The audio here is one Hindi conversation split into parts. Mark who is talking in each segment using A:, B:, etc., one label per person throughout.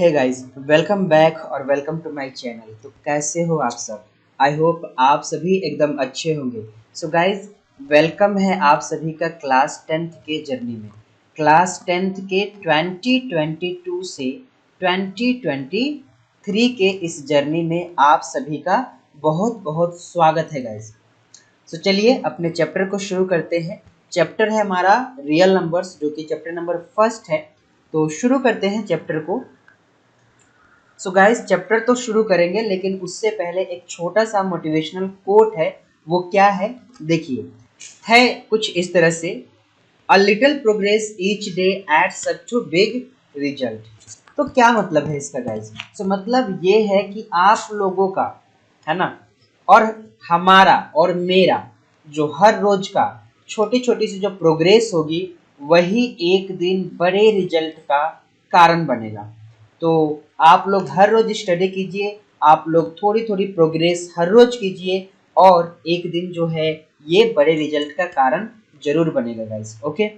A: हे गाइस, वेलकम बैक और वेलकम टू माय चैनल। तो कैसे हो आप सब? आई होप आप सभी एकदम अच्छे होंगे। सो गाइस, वेलकम है आप सभी का क्लास 10th के जर्नी में। क्लास 10th के 2022 से 2023 के इस जर्नी में आप सभी का बहुत बहुत स्वागत है गाइस। सो चलिए अपने चैप्टर को शुरू करते हैं। चैप्टर है हमारा रियल नंबर्स, जो कि चैप्टर नंबर फर्स्ट है। तो शुरू करते हैं चैप्टर को। सो गाइस, चैप्टर तो शुरू करेंगे, लेकिन उससे पहले एक छोटा सा मोटिवेशनल कोट है। वो क्या है देखिए, है कुछ इस तरह से, a little progress each day at such to big result. तो क्या मतलब है इसका गाइस? सो मतलब ये है कि आप लोगों का, है ना, और हमारा और मेरा जो हर रोज का छोटी छोटी सी जो प्रोग्रेस होगी, वही एक दिन बड़े रिजल्ट का कारण बनेगा। तो आप लोग हर रोज स्टडी कीजिए, आप लोग थोड़ी थोड़ी प्रोग्रेस हर रोज कीजिए, और एक दिन जो है ये बड़े रिजल्ट का कारण जरूर बनेगा गाइस। ओके,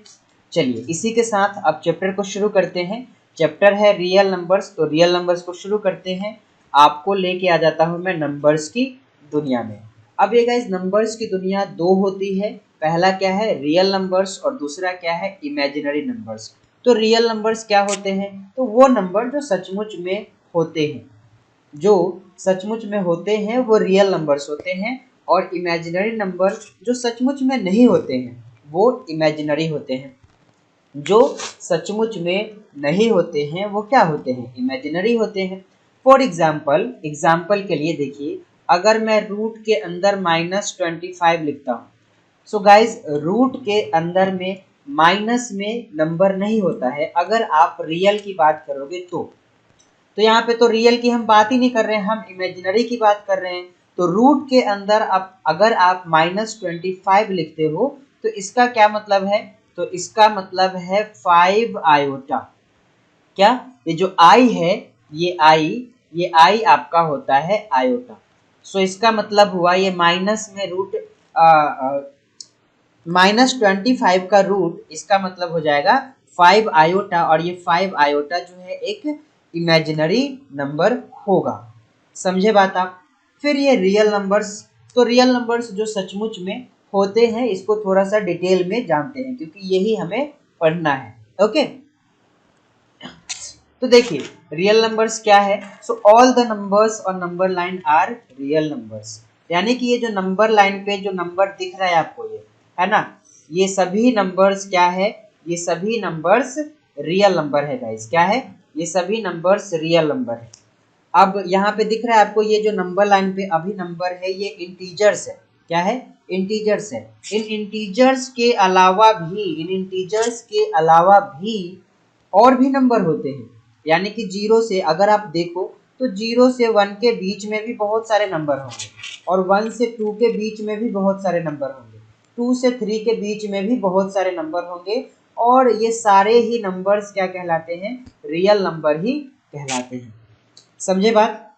A: चलिए इसी के साथ अब चैप्टर को शुरू करते हैं। चैप्टर है रियल नंबर्स, तो रियल नंबर्स को शुरू करते हैं। आपको लेके आ जाता हूं मैं नंबर्स की दुनिया में। अब ये गाइस, नंबर्स की दुनिया दो होती है। पहला क्या है, रियल नंबर्स, और दूसरा क्या है, इमेजिनरी नंबर्स। तो रियल नंबर्स क्या होते हैं? तो वो नंबर जो सचमुच में होते हैं, जो सचमुच में होते हैं वो रियल नंबर्स होते हैं। और इमेजिनरी नंबर जो सचमुच में नहीं होते हैं वो इमेजिनरी होते हैं। जो सचमुच में नहीं होते हैं वो क्या होते हैं, इमेजिनरी होते हैं। फॉर एग्जाम्पल, एग्जाम्पल के लिए देखिए, अगर मैं रूट के अंदर -25 लिखता हूँ। सो गाइज, रूट के अंदर में माइनस में नंबर नहीं होता है अगर आप रियल की बात करोगे तो यहाँ पे तो रियल की हम बात ही नहीं कर रहे हैं, हम इमेजिनरी की बात कर रहे हैं। तो रूट के अंदर अब अगर आप -25 लिखते हो तो इसका क्या मतलब है? तो इसका मतलब है 5 आयोटा। क्या? ये जो आई है, ये आई आपका होता है आयोटा। सो इसका मतलब हुआ ये माइनस में रूट -25 का रूट, इसका मतलब हो जाएगा 5 आयोटा, और ये 5 आयोटा जो है एक इमेजिनरी नंबर होगा। समझे बात आप? फिर ये रियल नंबर्स, तो रियल नंबर्स जो सचमुच में होते हैं, इसको थोड़ा सा डिटेल में जानते हैं क्योंकि यही हमें पढ़ना है। ओके, तो देखिए रियल नंबर्स क्या है। सो ऑल द नंबर्स और number line are real numbers. यानी कि ये जो नंबर लाइन पे जो नंबर दिख रहा है आपको, ये है ना, ये सभी नंबर्स क्या है, ये सभी नंबर्स रियल नंबर है गाइस। क्या है? ये सभी नंबर्स रियल नंबर है। अब यहाँ पे दिख रहा है आपको, ये जो नंबर लाइन पे अभी नंबर है ये इंटीजर्स है। क्या है? इंटीजर्स है। इन इंटीजर्स के अलावा भी, इन इंटीजर्स के अलावा भी और भी नंबर होते हैं। यानी कि जीरो से अगर आप देखो तो 0 से 1 के बीच में भी बहुत सारे नंबर होंगे, और 1 से 2 के बीच में भी बहुत सारे नंबर होंगे, 2 से 3 के बीच में भी बहुत सारे नंबर होंगे, और ये सारे ही नंबर्स क्या कहलाते हैं, रियल नंबर ही कहलाते हैं। समझे बात?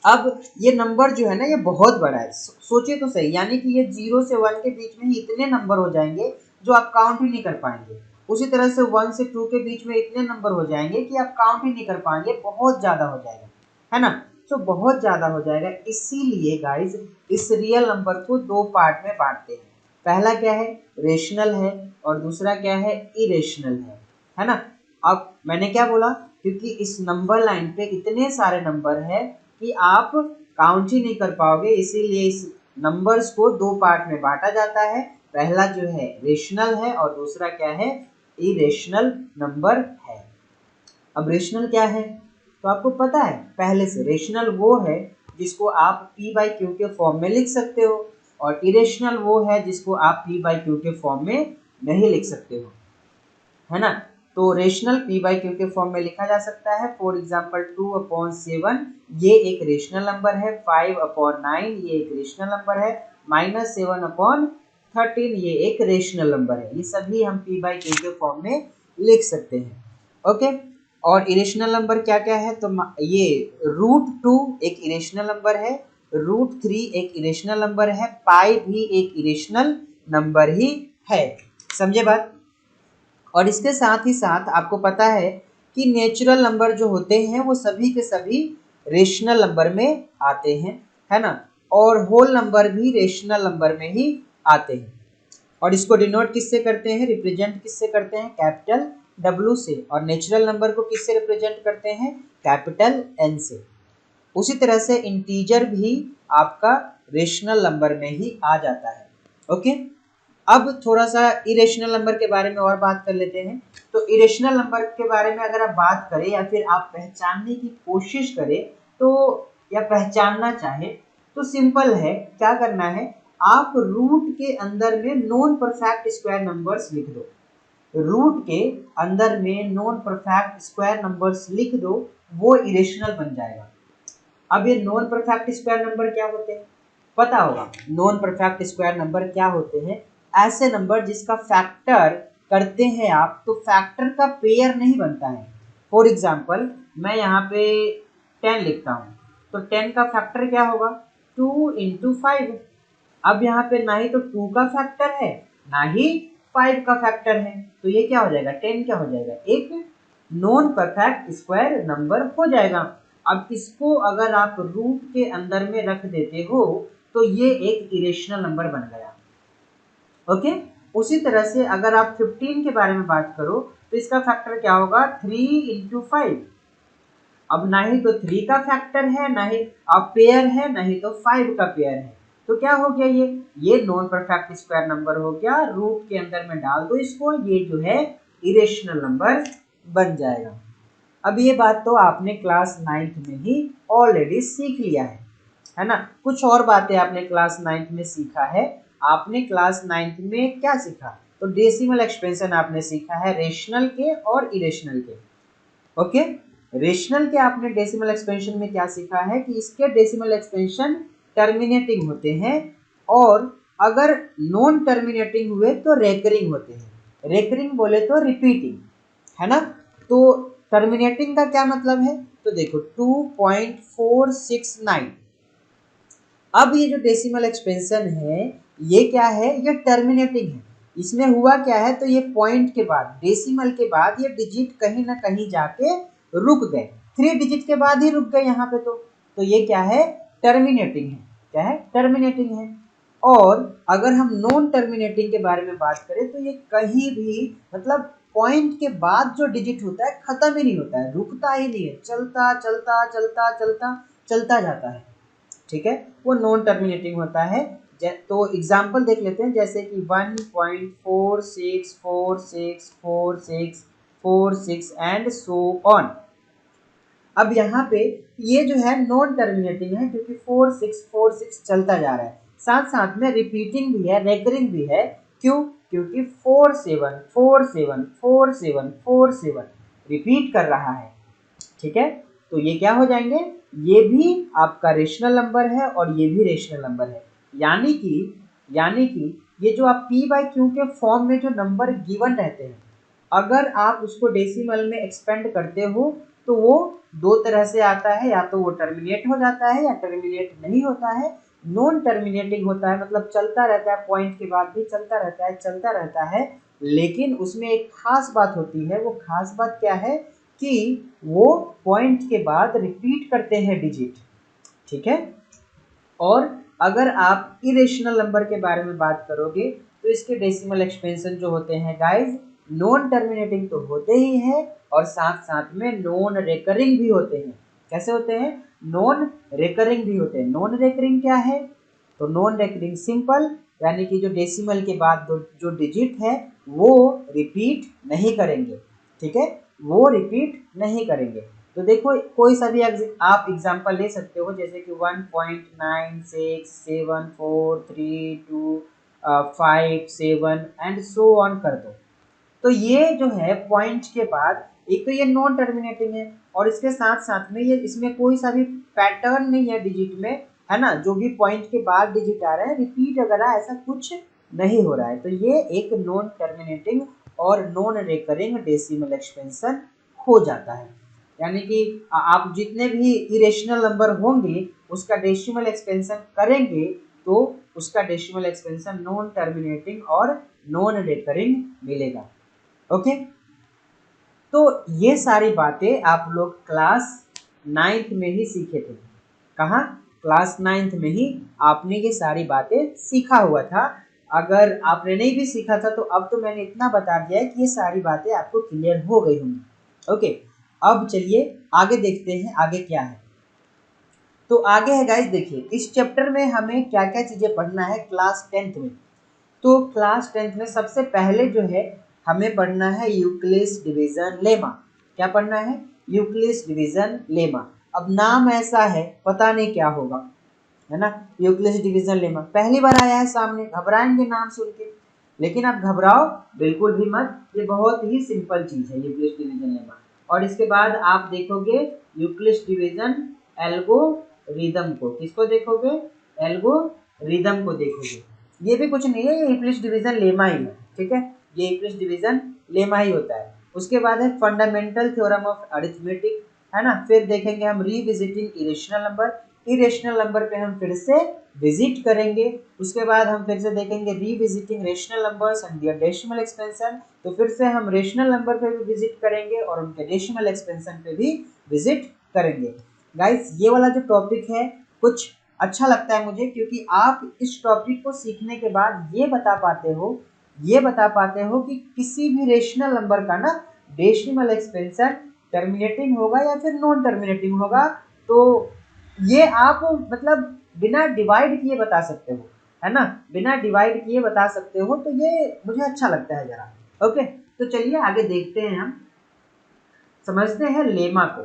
A: अब ये नंबर जो है ना, ये बहुत बड़ा है। सोचिए तो सही, यानी कि ये 0 से 1 के बीच में ही इतने नंबर हो जाएंगे जो आप काउंट ही नहीं कर पाएंगे। उसी तरह से 1 से 2 के बीच में इतने नंबर हो जाएंगे कि आप काउंट ही नहीं कर पाएंगे, बहुत ज्यादा हो जाएगा, है ना। तो बहुत ज्यादा हो जाएगा, इसीलिए गाइज इस रियल नंबर को दो पार्ट में बांटते हैं। पहला क्या है, रेशनल है, और दूसरा क्या है, इरेशनल है ना। अब मैंने क्या बोला, क्योंकि इस नंबर लाइन पे इतने सारे नंबर है कि आप काउंट ही नहीं कर पाओगे, इसीलिए इस नंबर्स को दो पार्ट में बांटा जाता है। पहला जो है रेशनल है, और दूसरा क्या है, इरेशनल नंबर है। अब रेशनल क्या है तो आपको पता है पहले से, रेशनल वो है जिसको आप p बाई क्यू के फॉर्म में लिख सकते हो, और इरेशनल वो है जिसको आप p बाई क्यू के फॉर्म में नहीं लिख सकते हो, है ना। तो रेशनल p बाई क्यू के फॉर्म में लिखा जा सकता है। फॉर एग्जाम्पल 2/7 ये एक रेशनल नंबर है, 5/9 ये एक रेशनल नंबर है, -7/13 ये एक रेशनल नंबर है। ये सभी हम p बाई क्यू के फॉर्म में लिख सकते हैं। ओके, और इरेशनल नंबर क्या क्या है, तो ये √2 एक इरेशनल नंबर है, √3 एक इरेशनल नंबर है, पाई भी एक इरेशनल नंबर ही है। समझे बात? और इसके साथ ही साथ आपको पता है कि नेचुरल नंबर जो होते हैं वो सभी के सभी रेशनल नंबर में आते हैं, है ना, और होल नंबर भी रेशनल नंबर में ही आते हैं। और इसको डिनोट किससे करते हैं, रिप्रेजेंट किससे करते हैं, कैपिटल W से, और नेचुरल नंबर को किससे रिप्रेजेंट करते हैं, कैपिटल N से। उसी तरह से इंटीजर भी आपका रेशनल नंबर में ही आ जाता है। ओके, अब थोड़ा सा इरेशनल नंबर के बारे में और बात कर लेते हैं। तो इरेशनल नंबर के बारे में अगर आप बात करें या फिर आप पहचानने की कोशिश करें तो, या पहचानना चाहें तो सिंपल है, क्या करना है, आप रूट के अंदर में नॉन परफेक्ट स्क्वायर नंबर्स लिख दो। रूट के अंदर में नॉन परफेक्ट स्क्वायर नंबर्स लिख दो, वो इरेशनल बन जाएगा। अब ये नॉन परफेक्ट स्क्वायर नंबर क्या होते हैं, पता होगा। नॉन परफेक्ट स्क्वायर नंबर क्या होते हैं, ऐसे नंबर जिसका फैक्टर करते हैं आप तो फैक्टर का पेयर नहीं बनता है। फॉर एग्जाम्पल मैं यहाँ पे 10 लिखता हूँ, तो 10 का फैक्टर क्या होगा, 2 इंटू 5। अब यहाँ पे ना ही तो 2 का फैक्टर है ना ही 5 का फैक्टर है, तो ये क्या हो जाएगा, 10 क्या हो जाएगा, एक नॉन परफेक्ट स्क्वायर नंबर हो जाएगा। अब इसको अगर आप रूट के अंदर में रख देते हो तो ये एक इरेशनल नंबर बन गया। ओके, उसी तरह से अगर आप 15 के बारे में बात करो तो इसका फैक्टर क्या होगा, 3 इंटू 5। अब ना ही तो 3 का फैक्टर है, ना ही अब पेयर है, ना ही तो 5 का पेयर है, तो क्या हो गया, ये नॉन परफेक्ट स्क्वायर नंबर हो गया। रूट के अंदर में डाल दो इसको, ये जो है इरेशनल नंबर बन जाएगा। अब ये बात तो आपने क्लास 9th में ही ऑलरेडी सीख लिया है ना। कुछ और बातें आपने क्लास 9th में सीखा है। आपने क्लास 9th में क्या सीखा, तो डेसिमल एक्सपेंशन आपने सीखा है, रेशनल के और इरेशनल के। ओके, रेशनल के आपने डेसिमल एक्सपेंशन में क्या सीखा है कि इसके डेसिमल एक्सपेंशन टर्मिनेटिंग होते हैं, और अगर नॉन टर्मिनेटिंग हुए तो रेकरिंग होते हैं। रेकरिंग बोले तो रिपीटिंग, है ना। तो टर्मिनेटिंग का क्या मतलब है, तो देखो 2.469। अब ये जो डेसिमल एक्सपेंशन है ये क्या है, ये टर्मिनेटिंग है। इसमें हुआ क्या है, तो ये पॉइंट के बाद, डेसिमल के बाद ये डिजिट कहीं ना कहीं जाके रुक गए, 3 डिजिट के बाद ही रुक गए यहाँ पे। तो ये क्या है, टर्मिनेटिंग है। क्या है, टर्मिनेटिंग है। और अगर हम नॉन टर्मिनेटिंग के बारे में बात करें तो ये कहीं भी, मतलब पॉइंट के बाद जो डिजिट होता है खत्म ही नहीं होता है, रुकता ही नहीं है, चलता चलता चलता चलता चलता जाता है, ठीक है, वो नॉन टर्मिनेटिंग होता है। तो एग्जाम्पल देख लेते हैं, जैसे कि 1.46464646 एंड सो ऑन। अब यहाँ पे ये जो है नॉन टर्मिनेटिंग है क्योंकि 4646 चलता जा रहा है, साथ साथ में रिपीटिंग भी है, रेकरिंग भी है। क्यों, क्योंकि 47474747 रिपीट कर रहा है, ठीक है। तो ये क्या हो जाएंगे, ये भी आपका रेशनल नंबर है और ये भी रेशनल नंबर है। यानी कि ये जो आप p बाई क्यू के फॉर्म में जो नंबर गिवन रहते हैं, अगर आप उसको डेसिमल में एक्सपेंड करते हो तो वो दो तरह से आता है, या तो वो टर्मिनेट हो जाता है या टर्मिनेट नहीं होता है। नॉन टर्मिनेटिंग होता है, मतलब चलता रहता है, पॉइंट के बाद भी चलता रहता है, चलता रहता है। लेकिन उसमें एक खास बात होती है, वो खास बात क्या है कि वो पॉइंट के बाद रिपीट करते हैं डिजिट, ठीक है। और अगर आप इरेशनल नंबर के बारे में बात करोगे तो इसके डेसिमल एक्सपेंशन जो होते हैं गाइस, नॉन टर्मिनेटिंग तो होते ही हैं और साथ साथ में नॉन रेकरिंग भी होते हैं। कैसे होते हैं, नॉन रेकरिंग भी होते हैं। नॉन रेकरिंग क्या है, तो नॉन रेकरिंग सिंपल, यानी कि जो डेसिमल के बाद जो डिजिट है वो रिपीट नहीं करेंगे, ठीक है, वो रिपीट नहीं करेंगे। तो देखो कोई सा भी आप एग्जांपल ले सकते हो, जैसे कि 1.9674325 एंड सो ऑन कर दो। तो ये जो है पॉइंट के बाद, एक तो ये नॉन टर्मिनेटिंग है और इसके साथ साथ में ये, इसमें कोई सा भी पैटर्न नहीं है डिजिट में, है ना। जो भी पॉइंट के बाद डिजिट आ रहा है रिपीट वगैरह ऐसा कुछ नहीं हो रहा है, तो ये एक नॉन टर्मिनेटिंग और नॉन रेकरिंग डेसिमल एक्सपेंशन हो जाता है। यानी कि आप जितने भी इरेशनल नंबर होंगे उसका डेसिमल एक्सपेंशन करेंगे तो उसका डेसिमल एक्सपेंशन नॉन टर्मिनेटिंग और नॉन रेकरिंग मिलेगा। ओके, तो ये सारी बातें आप लोग क्लास 9th में ही सीखे थे। कहाँ? क्लास 9th में ही आपने ये सारी बातें सीखा हुआ था। अगर आपने नहीं भी सीखा था तो अब तो मैंने इतना बता दिया है कि ये सारी बातें आपको क्लियर हो गई होंगी। ओके, अब चलिए आगे देखते हैं आगे क्या है। तो आगे है गाइस, देखिए इस चैप्टर में हमें क्या क्या चीजें पढ़ना है क्लास 10th में। तो क्लास 10th में सबसे पहले जो है हमें पढ़ना है यूक्लिड्स डिवीजन लेमा। क्या पढ़ना है? Euclid's division lemma. अब नाम ऐसा है, पता नहीं क्या होगा, है ना। यूक्लिड्स डिवीजन लेमा पहली बार आया है सामने, घबराएंगे नाम सुन के, लेकिन आप घबराओ बिल्कुल भी मत, ये बहुत ही सिंपल चीज है यूक्लिड्स डिवीजन लेमा। और इसके बाद आप देखोगे यूक्लिड्स डिवीजन एल्गोरिदम को। किसको देखोगे? एल्गोरिदम को देखोगे। ये भी कुछ नहीं है, ये यूक्लिड्स डिवीजन लेमा ही है, ठीक है। ये यूक्लिड्स डिवीजन लेमा ही होता है। उसके बाद है फंडामेंटल थ्योरम ऑफ अरिथमेटिक, है ना। फिर देखेंगे हम revisiting irrational number. Irrational number पे हम फिर से विजिट करेंगे। उसके बाद हम फिर से देखेंगे revisiting rational numbers and their decimal expansion. तो फिर से हम रेशनल नंबर पे भी विजिट करेंगे और उनके डेसिमल एक्सपेंशन पे भी विजिट करेंगे। गाइस ये वाला जो टॉपिक है कुछ अच्छा लगता है मुझे, क्योंकि आप इस टॉपिक को सीखने के बाद ये बता पाते हो कि किसी भी रेशनल नंबर का ना डेसिमल एक्सपेंशन टर्मिनेटिंग होगा या फिर नॉन टर्मिनेटिंग होगा। तो ये आप मतलब बिना डिवाइड किए बता सकते हो, है ना, बिना डिवाइड किए बता सकते हो। तो ये मुझे अच्छा लगता है जरा। ओके, तो चलिए आगे देखते हैं, हम समझते हैं लेमा को,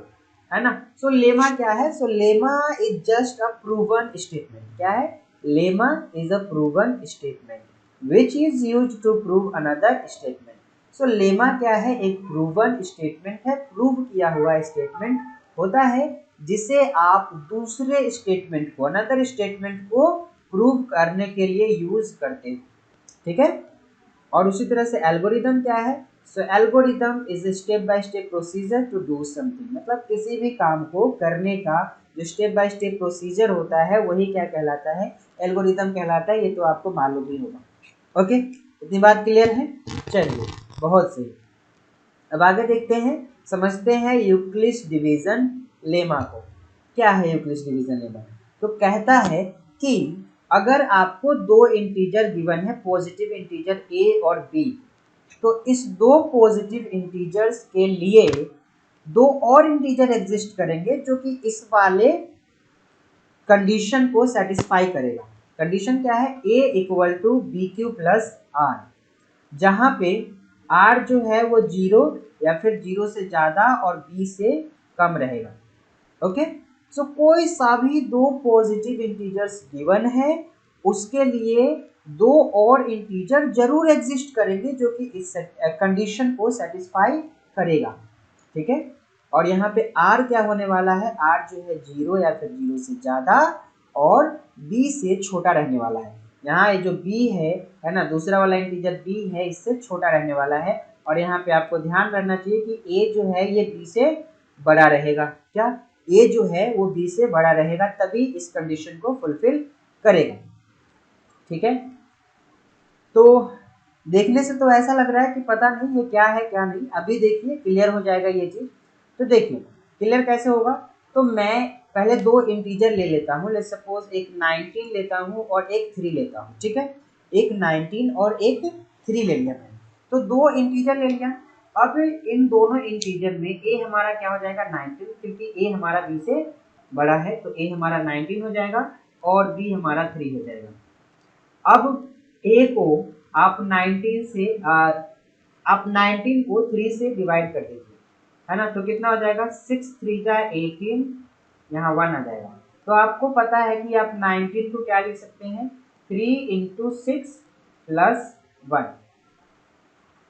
A: है ना। सो लेमा क्या है? So lemma is just a proven statement. क्या है? Lemma is a proven statement which is used to prove another statement. So lemma क्या है? एक प्रूवन स्टेटमेंट है, प्रूव किया हुआ स्टेटमेंट होता है जिसे आप दूसरे स्टेटमेंट को, अनदर स्टेटमेंट को प्रूव करने के लिए यूज करते हैं, ठीक है। और उसी तरह से एल्गोरिदम क्या है? So algorithm is step by step procedure to do something. मतलब किसी भी काम को करने का जो स्टेप बाय स्टेप प्रोसीजर होता है वही क्या कहलाता है? एल्गोरिदम कहलाता है। ये तो आपको मालूम ही होगा। ओके, इतनी बात क्लियर है? चलिए, बहुत सही। अब आगे देखते हैं, समझते हैं यूक्लिड्स डिवीजन लेमा को। क्या है यूक्लिड्स डिवीजन लेमा? तो कहता है कि अगर आपको दो इंटीजर गिवन है, पॉजिटिव इंटीजर a और b, तो इस दो पॉजिटिव इंटीजर्स के लिए दो और इंटीजर एग्जिस्ट करेंगे जो कि इस वाले कंडीशन को सेटिस्फाई करेगा। कंडीशन क्या है? a equal to B Q plus R, जहां पे r जो है वो 0 या फिर 0 से ज्यादा और b से कम रहेगा। ओके, सो कोई सा भी दो पॉजिटिव इंटीजर्स गिवन है, उसके लिए दो और इंटीजर जरूर एग्जिस्ट करेंगे जो कि इस कंडीशन को सेटिस्फाई करेगा, ठीक है। और यहाँ पे r क्या होने वाला है? r जो है 0 या फिर 0 से ज्यादा और b से छोटा रहने वाला है। यहाँ ये जो b है ना, दूसरा वाला इंटीजर b है, इससे छोटा रहने वाला है। और यहाँ पे आपको ध्यान रखना चाहिए कि a जो है ये b से बड़ा रहेगा। क्या? a जो है वो b से बड़ा रहेगा, तभी इस कंडीशन को फुलफिल करेगा, ठीक है। तो देखने से तो ऐसा लग रहा है कि पता नहीं ये क्या है क्या नहीं, अभी देखिए क्लियर हो जाएगा ये चीज। तो देखिए क्लियर कैसे होगा। तो मैं पहले दो इंटीजर ले लेता हूँ, लेट्स सपोज एक 19 लेता हूँ और एक 3 लेता हूँ, ठीक है। एक 19 और एक 3 ले लिया मैंने, तो दो इंटीजर ले लिया। अब इन दोनों इंटीजर में a हमारा क्या हो जाएगा? 19, क्योंकि a हमारा b से बड़ा है, तो a हमारा 19 हो जाएगा और b हमारा 3 हो जाएगा। अब a को आप 19 से आप 19 को 3 से डिवाइड कर दीजिए, है ना। तो कितना हो जाएगा? 6 3 का 18, यहाँ 1 आ जाएगा। तो आपको पता है कि आप 19 को क्या लिख सकते हैं? 3 इंटू 6 प्लस 1।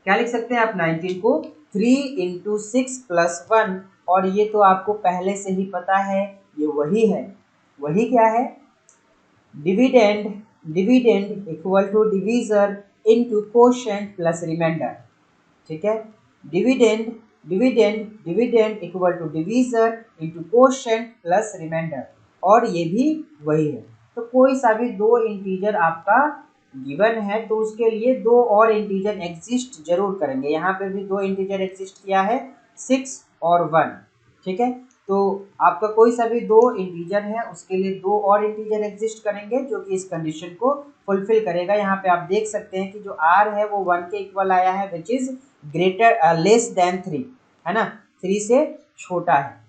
A: क्या लिख सकते हैं आप 19 को? 3 इंटू 6 प्लस 1। और ये तो आपको पहले से ही पता है, ये वही है। वही क्या है? Dividend. Dividend equal to divisor into quotient plus remainder, ठीक है। Dividend dividend dividend equal to divisor into quotient plus remainder, और ये भी वही है। तो कोई सा भी दो इंटीजर आपका गिवन है तो उसके लिए दो और इंटीजर एग्जिस्ट जरूर करेंगे। यहाँ पे भी दो इंटीजर एग्जिस्ट किया है, 6 और 1, ठीक है। तो आपका कोई सा भी दो इंटीजर है उसके लिए दो और इंटीजर एग्जिस्ट करेंगे जो कि इस कंडीशन को फुलफिल करेगा। यहाँ पे आप देख सकते हैं कि जो r है वो 1 के इक्वल आया है, which is greater less than 3, है ना, 3 से छोटा है।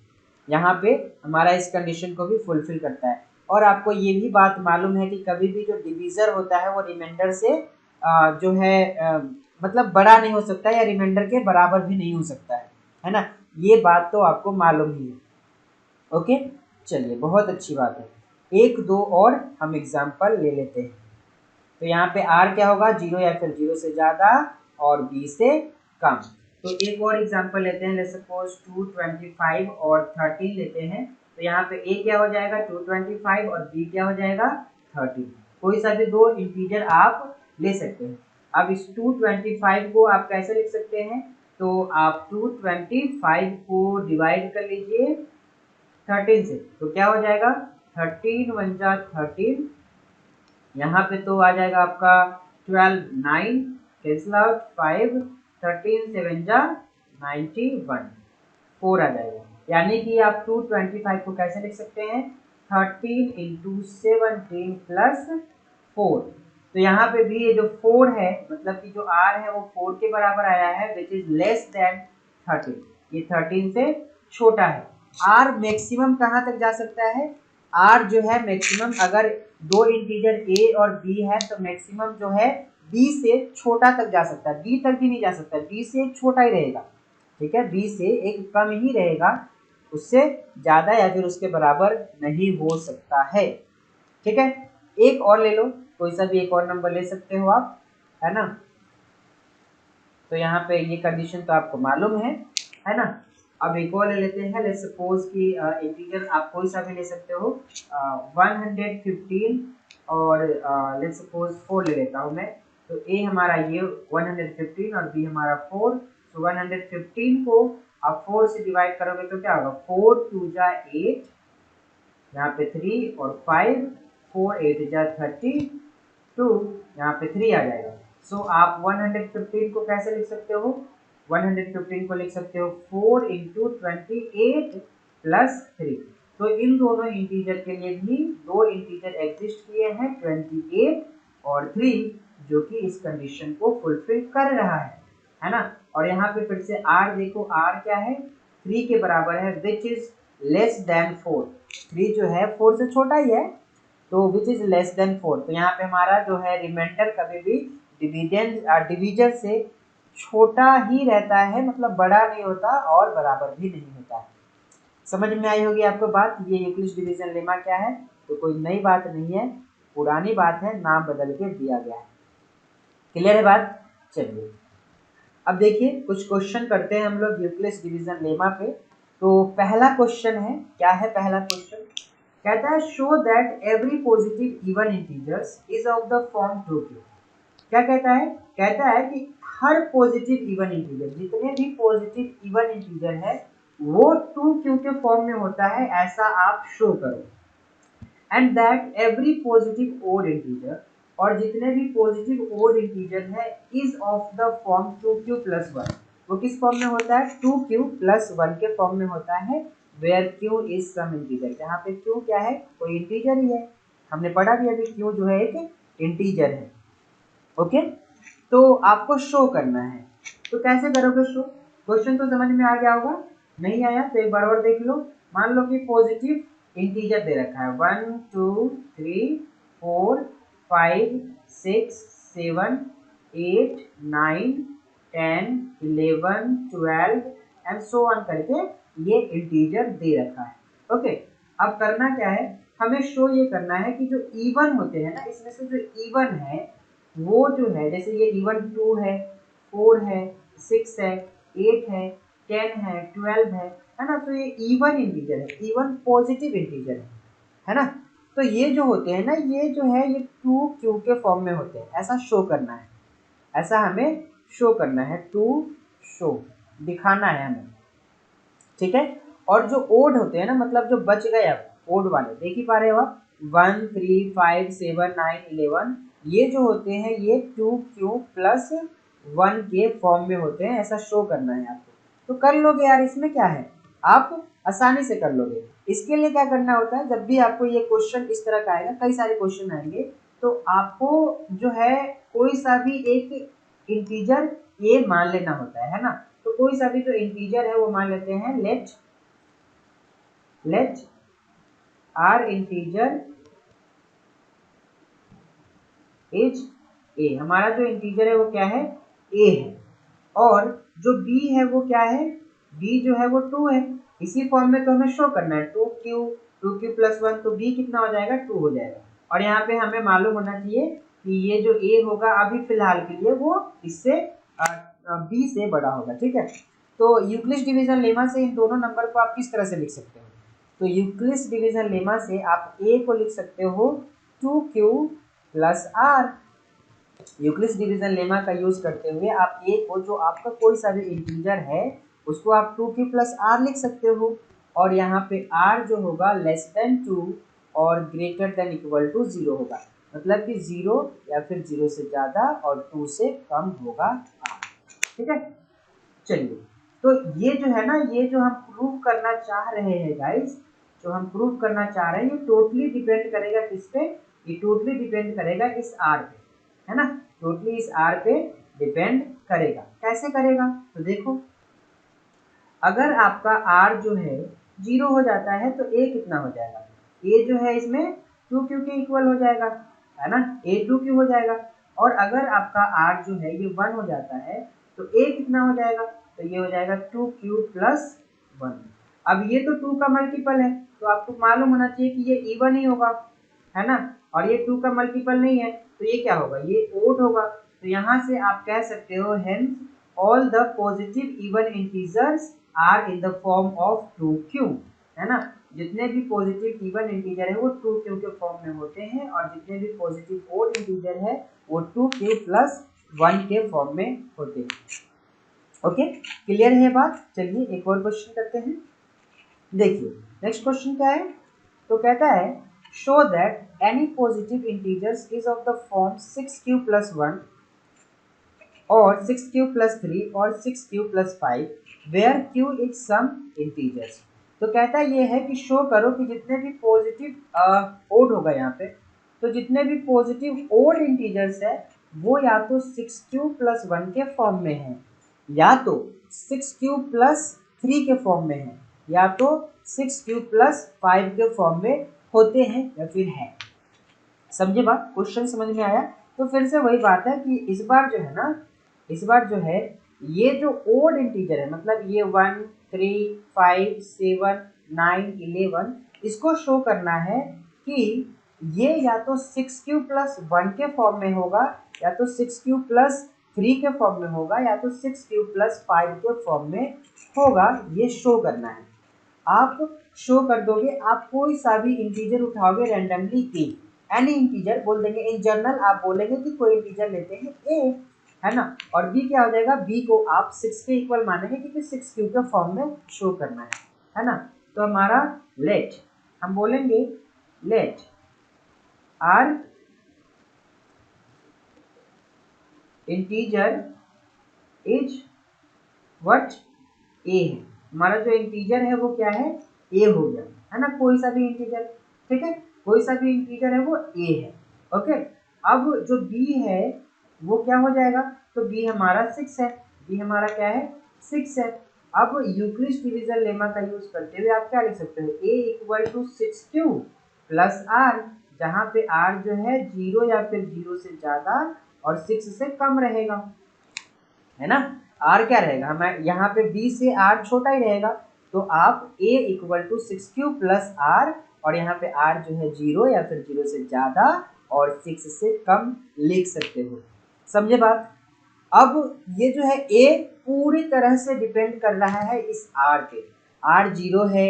A: यहाँ पे हमारा इस कंडीशन को भी फुलफिल करता है। और आपको ये भी बात मालूम है कि कभी भी जो डिवीजर होता है वो रिमाइंडर से जो है मतलब बड़ा नहीं हो सकता या रिमाइंडर के बराबर भी नहीं हो सकता है ना, ये बात तो आपको मालूम ही है। ओके, चलिए बहुत अच्छी बात है। एक दो और हम एग्जाम्पल ले लेते हैं। तो यहाँ पे r क्या होगा, 0 या फिर 0 से ज़्यादा और b से कम। तो एक और एग्जांपल लेते हैं, लेट्स सपोज 225 और 13 लेते हैं। तो यहाँ पे a क्या हो जाएगा 225 और b क्या हो जाएगा 13। कोई सा भी दो इंटीजर आप ले सकते हैं। अब इस 225 को आप कैसे लिख सकते हैं, तो आप 225 को डिवाइड कर लीजिए 13 से, तो क्या हो जाएगा 13 वन जा 13, यहाँ पे तो आ जाएगा आपका 12 9 कैंसिल आउट 5 13 7 जा 91 4 आ जाएगा। यानी कि आप 225 को कैसे लिख सकते हैं 13 इंटू 17 प्लस 4। तो यहाँ पे भी ये जो 4 है मतलब कि जो r है वो 4 के बराबर आया है, विच इज लेस देन 13, ये 13 से छोटा है। r मैक्सिमम कहाँ तक जा सकता है, r जो है मैक्सिमम अगर दो इंटीजर a और b है तो मैक्सिमम जो है b से छोटा तक जा सकता है, b तक भी नहीं जा सकता, b से एक छोटा ही रहेगा, ठीक है, b से एक कम ही रहेगा, उससे ज्यादा या फिर उसके बराबर नहीं हो सकता है, ठीक है। एक और ले लो, कोई सा भी एक और नंबर ले सकते हो आप, है ना। तो यहाँ पे ये कंडीशन तो आपको मालूम है ना। अब एक और ले लेते हैं, लेट्स सपोज कि इंटीजर आप कोई सा भी ले सकते हो 115 और लेट्स सपोज 4 ले लेता हूँ मैं। तो ए हमारा ये 115 और बी हमारा 4। तो 115 को आप 4 से डिवाइड करोगे तो क्या होगा 4 2 जा 8, यहाँ पे 3 और 5 4 8 जा 32, यहाँ पे 3 आ जाएगा। सो आप 115 को कैसे लिख सकते हो, 115 को लिख सकते हो 4 इंटू 28 प्लस 3। तो इन दोनों इंटीजर के लिए भी दो इंटीजर एग्जिस्ट किए हैं 28 और 3, जो कि इस कंडीशन को फुलफिल कर रहा है ना। और यहाँ पे फिर से r देखो, r क्या है 3 के बराबर है, विच इज लेस देन 4। 3 जो है 4 से छोटा ही है, तो विच इज लेस देन 4। तो यहाँ पे हमारा जो है रिमाइंडर कभी भी डिवीजर से छोटा ही रहता है, मतलब बड़ा नहीं होता और बराबर भी नहीं होता है। समझ में आई होगी आपको बात, ये यूक्लिड डिवीजन लेमा क्या है, तो कोई नई बात नहीं है, पुरानी बात है, नाम बदल के दिया गया है। क्लियर है बात। चलिए अब देखिए कुछ क्वेश्चन करते हैं हम लोग यूक्लिड डिवीजन लेमा पे। तो पहला क्वेश्चन है, क्या है पहला क्वेश्चन, कहता है show that every positive even integers is of the form 2q। क्या कहता है कि हर पॉजिटिव इवन इंटीजर, जितने भी पॉजिटिव इवन इंटीजर है वो 2q के फॉर्म में होता है, ऐसा आप शो करो। And that every positive odd integer, और जितने भी पॉजिटिव ओड इंटीजर है is of the form 2q plus 1। वो किस फॉर्म में होता है 2q प्लस 1 के फॉर्म में होता है, where q is some integer. जहाँ पे q क्या है, कोई इंटीजर ही है, हमने पढ़ा भी अभी q जो है एक इंटीजर है। ओके, तो आपको शो करना है, तो कैसे करोगे शो, क्वेश्चन तो समझ में आ गया होगा, नहीं आया तो एक बार और देख लो। मान लो कि पॉजिटिव इंटीजर दे रखा है 1 2 3 4 5 6 7 8 9 10 11 12 एंड सो ऑन करके ये इंटीजर दे रखा है। ओके, अब करना क्या है, हमें शो ये करना है कि जो इवन होते हैं ना, इसमें से जो इवन है वो जो है, जैसे ये इवन 2 है 4 है 6 है 8 है 10 है 12 है ना, तो ये इवन इंटीजर है, इवन पॉजिटिव इंटीजर है ना। तो ये जो होते हैं ना, ये जो है ये 2q के फॉर्म में होते हैं, ऐसा शो करना है, ऐसा हमें शो करना है, टू शो दिखाना है हमें, ठीक है। और जो ओड होते हैं ना, मतलब जो बच गए अब ओड वाले, देख ही पा रहे हो आप 1 3 5 7 9 11, ये जो होते हैं ये 2q प्लस 1 के फॉर्म में होते हैं, ऐसा शो करना है आपको। तो कर लोगे यार, इसमें क्या है, आप आसानी से कर लोगे। इसके लिए क्या करना होता है, जब भी आपको ये क्वेश्चन इस तरह का आएगा, कई सारे क्वेश्चन आएंगे, तो आपको जो है कोई सा भी एक इंटीजर ये मान लेना होता है ना। तो कोई सा भी जो इंटीजर है वो मान लेते हैं, let R integer is A. हमारा जो इंटीजर है वो क्या है, ए है। और जो b है वो क्या है, b जो है वो 2 है। इसी फॉर्म में तो हमें शो करना है, 2q प्लस 1, तो b कितना हो जाएगा, 2 हो जाएगा। और यहाँ पे हमें मालूम होना चाहिए कि ये जो a होगा अभी फिलहाल के लिए वो इससे b से बड़ा होगा, ठीक है। तो यूक्लिड डिवीजन लेमा से इन दोनों नंबर को आप किस तरह से लिख सकते हो, तो यूक्लिड डिवीजन लेमा से आप a को लिख सकते हो 2q plus r। Euclid division lemma का यूज करते हुए आप a को, जो आपका कोई सा भी इंटीजर है, उसको आप 2q प्लस r लिख सकते हो। और यहाँ पे r जो होगा लेस देन 2 और ग्रेटर देन इक्वल टू 0 होगा, मतलब कि 0 या फिर 0 से ज़्यादा और 2 से कम होगा r, ठीक है। चलिए, तो ये जो है ना, ये जो हम प्रूव करना चाह रहे हैं गाइस, जो हम प्रूव करना चाह रहे हैं, ये टोटली डिपेंड करेगा किस पे, ये टोटली डिपेंड करेगा इस r पे, है ना। टोटली इस r पे डिपेंड करेगा। कैसे करेगा, तो देखो, अगर आपका r जो है 0 हो जाता है तो a कितना हो जाएगा, a जो है इसमें 2q के इक्वल हो जाएगा, है ना, a 2q हो जाएगा। और अगर आपका r जो है ये 1 हो जाता है तो a कितना हो जाएगा, तो ये हो जाएगा 2q प्लस 1। अब ये तो 2 का मल्टीपल है, तो आपको मालूम होना चाहिए कि ये इवन ही होगा, है ना। और ये 2 का मल्टीपल नहीं है, तो ये क्या होगा, ये ओड होगा। तो यहाँ से आप कह सकते हो hence all the positive even integers are in the form of 2q, है ना। जितने भी पॉजिटिव इवन इंटीजर है वो 2q के फॉर्म में होते हैं, और जितने भी पॉजिटिव ओड इंटीजर है वो 2q प्लस 1 के फॉर्म में होते हैं। ओके, क्लियर है बात। चलिए एक और क्वेश्चन करते हैं। देखिए नेक्स्ट क्वेश्चन क्या है, तो कहता है show that any positive integers is of the form 6q plus 1 और 6q प्लस 3 और 6q plus 5 where q is some integers. तो कहता ये है कि शो करो कि जितने भी पॉजिटिव ओड होगा यहाँ पे, तो जितने भी पॉजिटिव ओड इंटीजर्स है वो या तो 6q प्लस 1 के फॉर्म में है, या तो 6q प्लस 3 के फॉर्म में है, या तो 6q प्लस 5 के फॉर्म में होते हैं या फिर है। समझे बात, क्वेश्चन समझ में आया। तो फिर से वही बात है कि इस बार जो है ना, इस बार जो है ये जो ओड इंटीजर है, मतलब ये 1 3 5 7 9 11, इसको शो करना है कि ये या तो 6q प्लस 1 के फॉर्म में होगा, या तो 6q प्लस 3 के फॉर्म में होगा, या तो 6q प्लस 5 के फॉर्म में होगा। ये शो करना है, आप शो कर दोगे। आप कोई सा भी इंटीजर उठाओगे रैंडमली के, एनी इंटीजर बोल देंगे, इन जनरल आप बोलेंगे कि कोई इंटीजर लेते हैं a, है ना। और b क्या हो जाएगा, b को आप 6 के इक्वल मानेंगे क्योंकि 6q के फॉर्म में शो करना है ना। तो हमारा लेट, हम बोलेंगे let R integer is what A है। हमारा जो इंटीजर है वो क्या है, ए हो गया, है ना, कोई सा भी इंटीजर, ठीक है, कोई सा भी इंटीजर है वो ए है। ओके, अब जो बी है वो क्या हो जाएगा, तो बी हमारा 6 है, बी हमारा क्या है, 6 है। अब यूक्लिड डिवीजन लेमा का यूज करते हुए आप क्या लिख सकते हो, a equal to 6q plus r, जहाँ पे r जो है 0 या फिर 0 से ज्यादा और 6 से कम रहेगा, है ना। r क्या रहेगा, हमें यहाँ पे b से r छोटा ही रहेगा, तो आप a equal to 6q plus r, और यहाँ पे r जो है 0 या फिर 0 से ज्यादा और 6 से कम लिख सकते हो। समझे बात। अब ये जो है a पूरी तरह से डिपेंड कर रहा है इस r पे, r 0 है,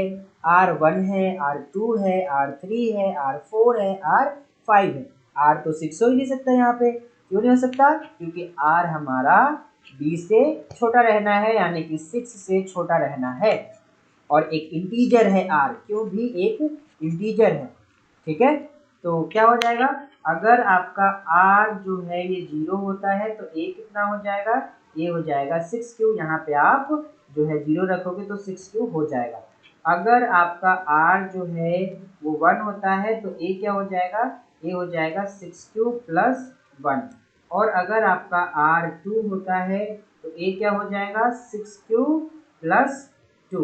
A: r 1 है, r 2 है, r 3 है, r 4 है, r 5 है। r तो 6 हो ही नहीं सकता यहाँ पे, क्यों नहीं हो सकता, क्योंकि r हमारा b से छोटा रहना है, यानी कि 6 से छोटा रहना है, और एक इंटीजर है r, क्यों भी एक इंटीजर है, ठीक है। तो क्या हो जाएगा, अगर आपका r जो है ये 0 होता है तो a कितना हो जाएगा, ये हो जाएगा 6q। यहाँ पे आप जो है 0 रखोगे तो 6 क्यूब हो जाएगा। अगर आपका r जो है वो 1 होता है तो a क्या हो जाएगा, a हो जाएगा 6 क्यूब प्लस 1। और अगर आपका r 2 होता है तो a क्या हो जाएगा 6 क्यूब प्लस 2।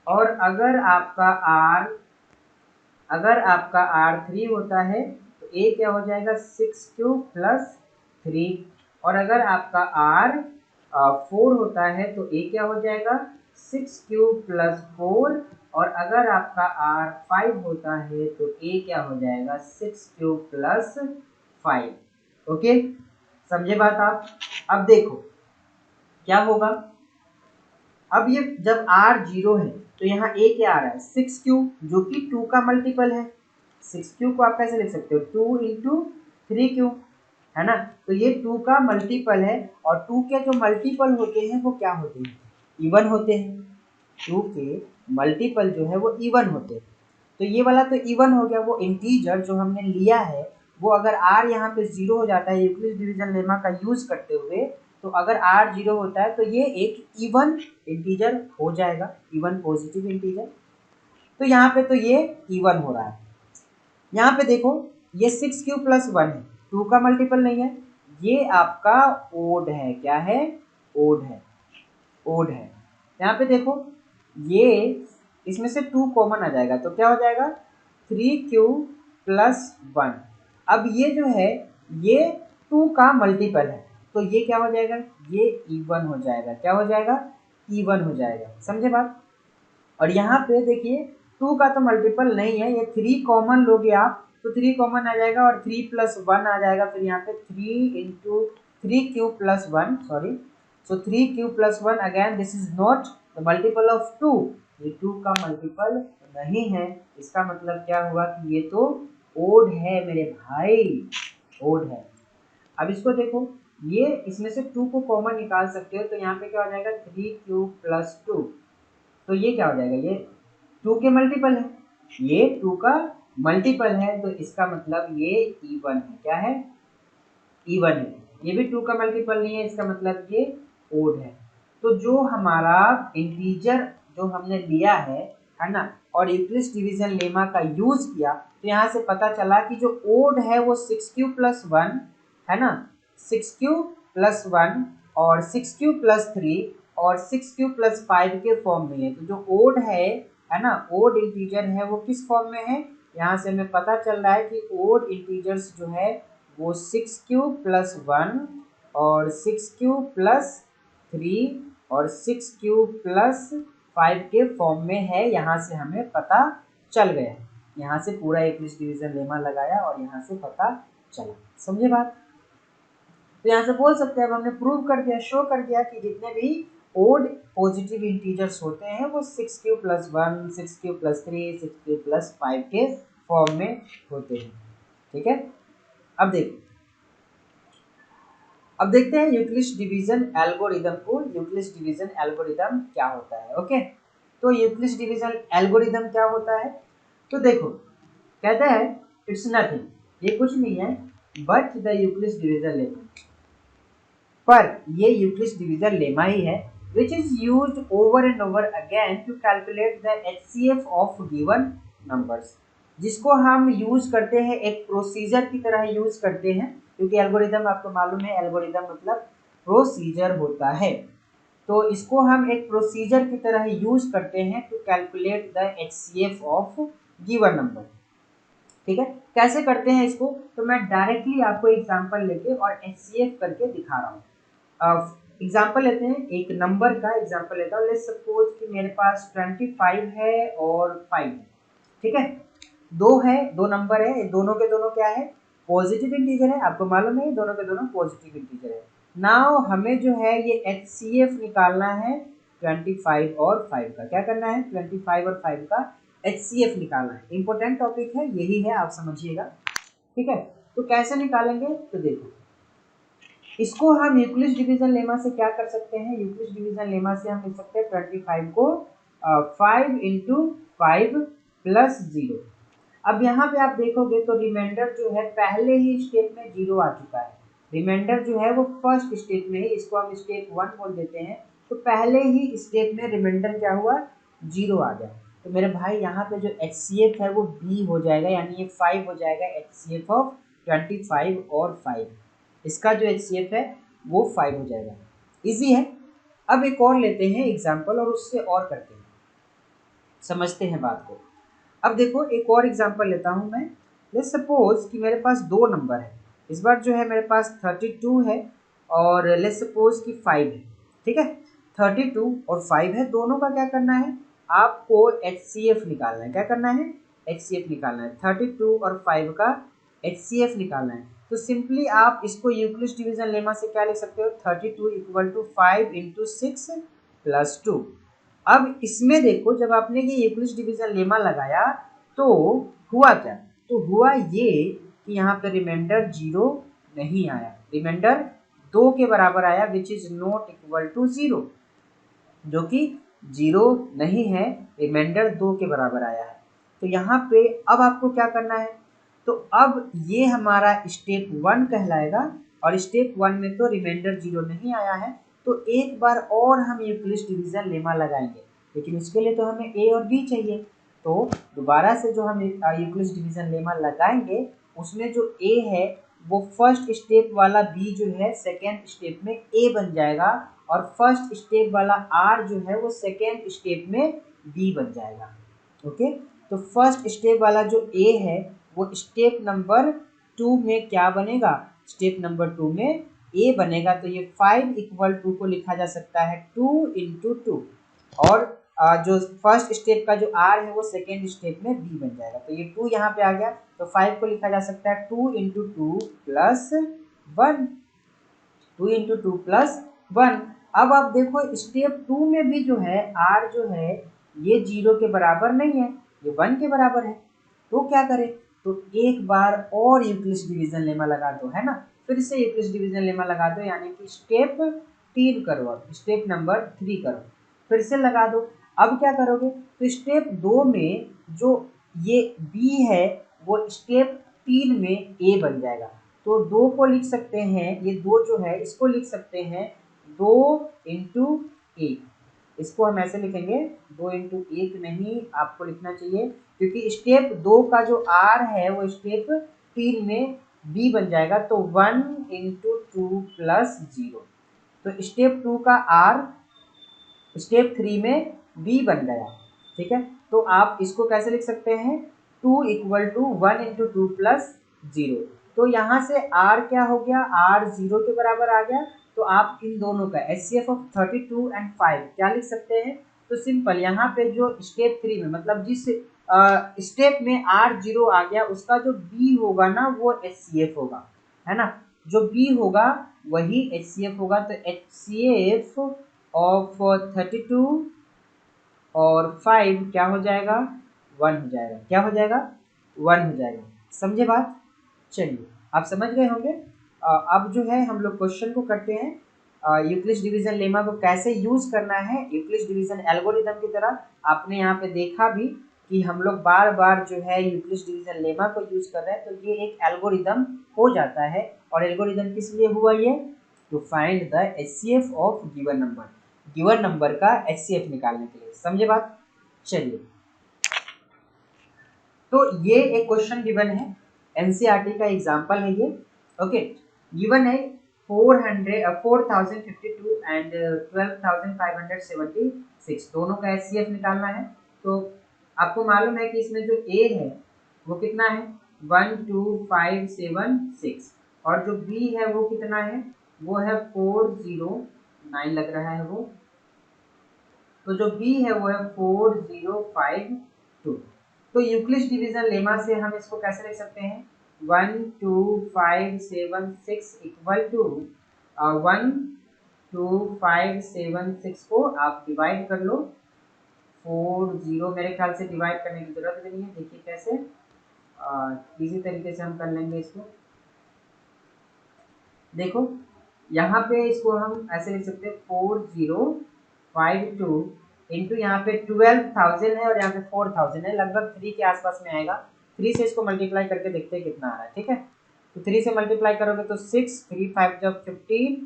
A: और अगर आपका r 3 होता है तो a क्या हो जाएगा 6 क्यूब प्लस 3। और अगर आपका r 4 होता है तो a क्या हो जाएगा 6 क्यूब प्लस 4। और अगर आपका r 5 होता है तो a क्या हो जाएगा 6 क्यूब प्लस 5। ओके, समझे बात आप। अब देखो क्या होगा, अब ये जब r 0 है तो यहाँ a क्या आ रहा है 6 क्यूब, जो कि 2 का मल्टीपल है। 6 क्यूब को आप कैसे लिख सकते हो 2 इंटू 3 क्यूब, है ना। तो ये 2 का मल्टीपल है, और 2 के जो मल्टीपल होते हैं वो क्या होते हैं, इवन होते हैं। 2 के मल्टीपल जो है वो इवन होते हैं। तो ये वाला तो इवन हो गया, वो इंटीजर जो हमने लिया है वो अगर r यहाँ पे 0 हो जाता है यूक्लिड डिवीजन लेमा का यूज करते हुए, तो अगर r 0 होता है तो ये एक इवन इंटीजर हो जाएगा, इवन पॉजिटिव इंटीजर। तो यहाँ पे तो ये इवन हो रहा है। यहाँ पे देखो ये 6 क्यूब प्लस 1 है, 2 का मल्टीपल नहीं है, ये आपका ओड है। क्या है, ओड है, ओड है। यहाँ पे देखो ये इसमें से 2 कॉमन आ जाएगा तो क्या हो जाएगा 3 क्यूब प्लस 1। अब ये जो है ये 2 का मल्टीपल है तो ये क्या हो जाएगा, ये इवन हो जाएगा। क्या हो जाएगा, इवन हो जाएगा। समझे बात। और यहाँ पे देखिए 2 का तो मल्टीपल नहीं है, ये 3 कॉमन लोगे आप तो 3 कॉमन आ जाएगा और 3 प्लस 1 आ जाएगा। फिर यहाँ पे 3 into 3 cube plus 1, sorry, so 3 cube plus 1 again this is not the multiple of 2, ये 2 का मल्टीपल नहीं है। इसका मतलब क्या हुआ कि ये तो ओड है मेरे भाई, ओड है। अब इसको देखो, ये इसमें से 2 को कॉमन निकाल सकते हो तो यहाँ पे क्या हो जाएगा 3 क्यूब प्लस 2, तो ये क्या हो जाएगा, ये 2 के मल्टीपल है, ये 2 का मल्टीपल है, तो इसका मतलब ये इवन है। क्या है, इवन है। ये भी 2 का मल्टीपल नहीं है, इसका मतलब ये ओड है। तो जो हमारा इंटीजर जो हमने लिया है ना, और यूक्लिड डिवीजन लेमा का यूज किया, तो यहाँ से पता चला कि जो ओड है वो 6 क्यूब प्लस 1 है ना, 6 क्यूब प्लस 1 और 6 क्यूब प्लस 3 और 6 क्यूब प्लस 5 के फॉर्म में है। तो जो ओड है ना, ओड इंटीजर है वो किस फॉर्म में है, यहाँ से हमें पता चल रहा है कि ओड इंटीजर्स जो है वो 6 क्यूब प्लस 1 और 6 क्यूब प्लस 3 और 6 क्यूब प्लस 5 के फॉर्म में है। यहाँ से हमें पता चल गया, यहाँ से पूरा यूक्लिड डिवीजन लेमा लगाया और यहाँ से पता चला। समझे बात। तो यहाँ से बोल सकते हैं अब हमने प्रूव कर दिया, शो कर दिया कि जितने भी ओड पॉजिटिव इंटीजर्स होते हैं वो 6 cube plus 1, 6 cube plus 3, 6 cube plus 5 के फॉर्म में होते हैं। ठीक है, अब देखो, अब देखते हैं यूक्लिड डिवीजन एल्गोरिदम को। यूक्लिड डिवीजन एल्गोरिदम क्या होता है। ओके, तो यूक्लिड डिवीजन एल्गोरिदम क्या होता है, तो देखो कहता है इट्स नथिंग, ये कुछ नहीं है but the Euclid division lemma, पर ये यूक्लिड डिवीजन लेमा ही है which is used over and over again to calculate the HCF of given numbers, जिसको हम यूज करते हैं एक प्रोसीजर की तरह यूज करते हैं, क्योंकि एल्गोरिदम आपको मालूम है एल्गोरिदम मतलब प्रोसीजर होता है। तो इसको हम एक प्रोसीजर की तरह यूज करते हैं to calculate the HCF of given number. ठीक है, कैसे करते हैं इसको, तो मैं डायरेक्टली आपको एग्जांपल लेके और HCF करके दिखा रहा हूँ। एग्जाम्पल लेते हैं, एक नंबर का एग्जाम्पल लेता हूँ। लेट्स सपोज कि मेरे पास 25 है और 5 है। ठीक है, दो है, दो नंबर है, दोनों के दोनों क्या है, पॉजिटिव इंटीजर है। आपको मालूम है दोनों के दोनों पॉजिटिव इंटीजर है। नाउ हमें जो है ये HCF निकालना है 25 और 5 का। क्या करना है, 25 और 5 का HCF निकालना है। इंपॉर्टेंट टॉपिक है, यही है, आप समझिएगा। ठीक है, तो कैसे निकालेंगे, तो देखो इसको हम यूक्लिड डिवीजन लेमा से क्या कर सकते हैं, यूक्लिड डिवीजन लेमा से हम लिख सकते हैं 25 को 5 इंटू 5 प्लस 0। अब यहाँ पे आप देखोगे तो रिमाइंडर जो है पहले ही स्टेप में 0 आ चुका है। रिमाइंडर जो है वो फर्स्ट स्टेप में ही, इसको हम स्टेप 1 बोल देते हैं। तो पहले ही स्टेप में रिमाइंडर क्या हुआ, 0 आ गया। तो मेरे भाई यहाँ पे जो HCF है वो B हो जाएगा, यानी ये 5 हो जाएगा, HCF ऑफ 25 और 5, इसका जो HCF है वो 5 हो जाएगा। इजी है। अब एक और लेते हैं एग्जाम्पल और उससे और करते हैं, समझते हैं बात को। अब देखो एक और एग्जांपल लेता हूं मैं। लेट्स सपोज कि मेरे पास दो नंबर है, इस बार जो है मेरे पास 32 है और लेट्स सपोज कि 5 है, ठीक है। 32 और 5 है, दोनों का क्या करना है, आपको HCF निकालना है। क्या करना है, HCF निकालना है। 32 और 5 का HCF निकालना है। तो सिंपली आप इसको यूक्लिड डिवीजन लेमा से क्या लिख सकते हो, 32 इक्वल टू 5 इंटू 6 प्लस 2। अब इसमें देखो जब आपने ये यूक्लिड डिवीजन लेमा लगाया तो हुआ क्या, तो हुआ ये कि यहाँ पे रिमाइंडर 0 नहीं आया, रिमाइंडर 2 के बराबर आया, which is not equal to 0, जो कि 0 नहीं है, रिमाइंडर 2 के बराबर आया है। तो यहाँ पे अब आपको क्या करना है, तो अब ये हमारा स्टेप 1 कहलाएगा और स्टेप 1 में तो रिमाइंडर 0 नहीं आया है, तो एक बार और हम यूक्लिड डिवीजन लेमा लगाएंगे, लेकिन इसके लिए तो हमें ए और बी चाहिए। तो दोबारा से जो हम यूक्लिड डिवीजन लेमा लगाएंगे उसमें जो ए है वो फर्स्ट स्टेप वाला बी जो है सेकेंड स्टेप में ए बन जाएगा और फर्स्ट स्टेप वाला आर जो है वो सेकेंड स्टेप में बी बन जाएगा। ओके, तो फर्स्ट स्टेप वाला जो ए है वो स्टेप नंबर 2 में क्या बनेगा, स्टेप नंबर 2 में ए बनेगा। तो ये 5 इक्वल टू को लिखा जा सकता है 2 इंटू 2 और जो फर्स्ट स्टेप का जो आर है वो सेकेंड स्टेप में बी बन जाएगा। तो ये 2 यहाँ पे आ गया, तो 5 को लिखा जा सकता है 2 इंटू 2 प्लस 1, 2 इंटू 2 प्लस 1। अब आप देखो स्टेप 2 में भी जो है आर जो है ये 0 के बराबर नहीं है, ये 1 के बराबर है। तो क्या करें, तो एक बार और यूक्लिड डिवीजन लेमा लगा दो, है ना, फिर से यूक्लिड डिवीजन लेमा लगा दो, यानी कि स्टेप 3 करो, अब स्टेप नंबर 3 करो, फिर से लगा दो। अब क्या करोगे, तो स्टेप 2 में जो ये बी है वो स्टेप 3 में ए बन जाएगा। तो 2 को लिख सकते हैं, ये 2 जो है इसको लिख सकते हैं 2 इंटू 1, इसको हम ऐसे लिखेंगे 2 इंटू 1 नहीं, आपको लिखना चाहिए क्योंकि स्टेप 2 का जो आर है वो स्टेप 3 में बी बन जाएगा, तो 1 इंटू 2 प्लस 0। तो स्टेप 2 का आर स्टेप 3 में बी बन गया, ठीक है। तो आप इसको कैसे लिख सकते हैं, 2 इक्वल टू 1 इंटू 2 प्लस 0। तो यहाँ से r क्या हो गया, r 0 के बराबर आ गया। तो आप इन दोनों का HCF ऑफ 32 एंड 5 क्या लिख सकते हैं, तो सिंपल यहाँ पे जो स्टेप 3 में मतलब जिस स्टेप में r 0 आ गया उसका जो b होगा ना वो HCF होगा, है ना, जो b होगा वही HCF होगा। तो HCF ऑफ 32 और 5 क्या हो जाएगा, 1 हो जाएगा। क्या हो जाएगा, 1 हो जाएगा। समझे बात, चलिए आप समझ गए होंगे। अब जो है हम लोग क्वेश्चन को करते हैं, यूक्लिड डिवीजन लेमा को कैसे यूज करना है यूक्लिड डिवीजन एल्गोरिदम की तरह। आपने यहाँ पे देखा भी कि हम लोग बार बार जो है यूक्लिड डिवीजन लेमा को यूज कर रहे हैं, तो ये एक एल्गोरिदम हो जाता है। और एल्गोरिदम किस लिए हुआ, ये to find the HCF of given number, given number का HCF निकालने के लिए। समझे बात, चलिए। तो ये एक क्वेश्चन गिवन है, NCERT का एग्जांपल है ये। ओके, गिवन है 4052 एंड 12576, दोनों का HCF निकालना है। तो आपको मालूम है कि इसमें जो A है वो कितना है, 12576 और जो B है वो कितना है, वो है 409 लग रहा है वो। तो जो B है वो है 4052। तो यूक्लिड डिवीजन लेमा से हम इसको कैसे लिख सकते हैं, 12576 इक्वल टू 12576 को आप डिवाइड कर लो, 40 मेरे ख्याल से डिवाइड करने की जरूरत नहीं है। देखिए कैसे इजी तरीके से हम कर लेंगे इसको। देखो यहाँ पे इसको हम ऐसे लिख सकते हैं 4052 इंटू यहाँ पे 12,000 है और यहाँ पे 4,000 है, लगभग 3 के आसपास में आएगा। 3 से इसको मल्टीप्लाई करके देखते हैं कितना आ रहा है, ठीक है। तो 3 से मल्टीप्लाई करोगे तो 6, 3 5 जब 15,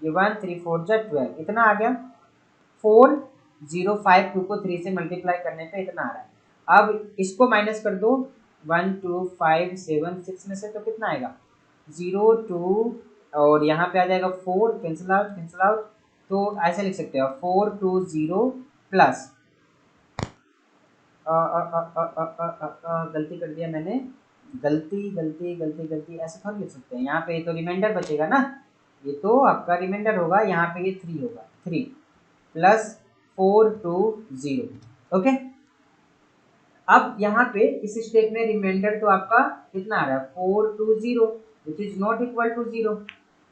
A: ये 1 3 4 जब 12, इतना आ गया। 4052 को 3 से मल्टीप्लाई करने पे इतना आ रहा है। अब इसको माइनस कर दो 1 2 5 7 6 में से, तो कितना आएगा 0 2 और यहाँ पे आ जाएगा 4, कैंसिल आउट। तो ऐसे लिख सकते हो 420 प्लस गलती कर दिया मैंने, गलती ऐसे थोड़ा लिख सकते हैं। यहाँ पे तो रिमाइंडर बचेगा ना, ये तो आपका रिमाइंडर होगा, यहाँ पे ये 3 होगा, 3 प्लस 420। ओके, अब यहाँ पे इस स्टेप में रिमाइंडर तो आपका कितना आ रहा है 420 which is not equal to 0।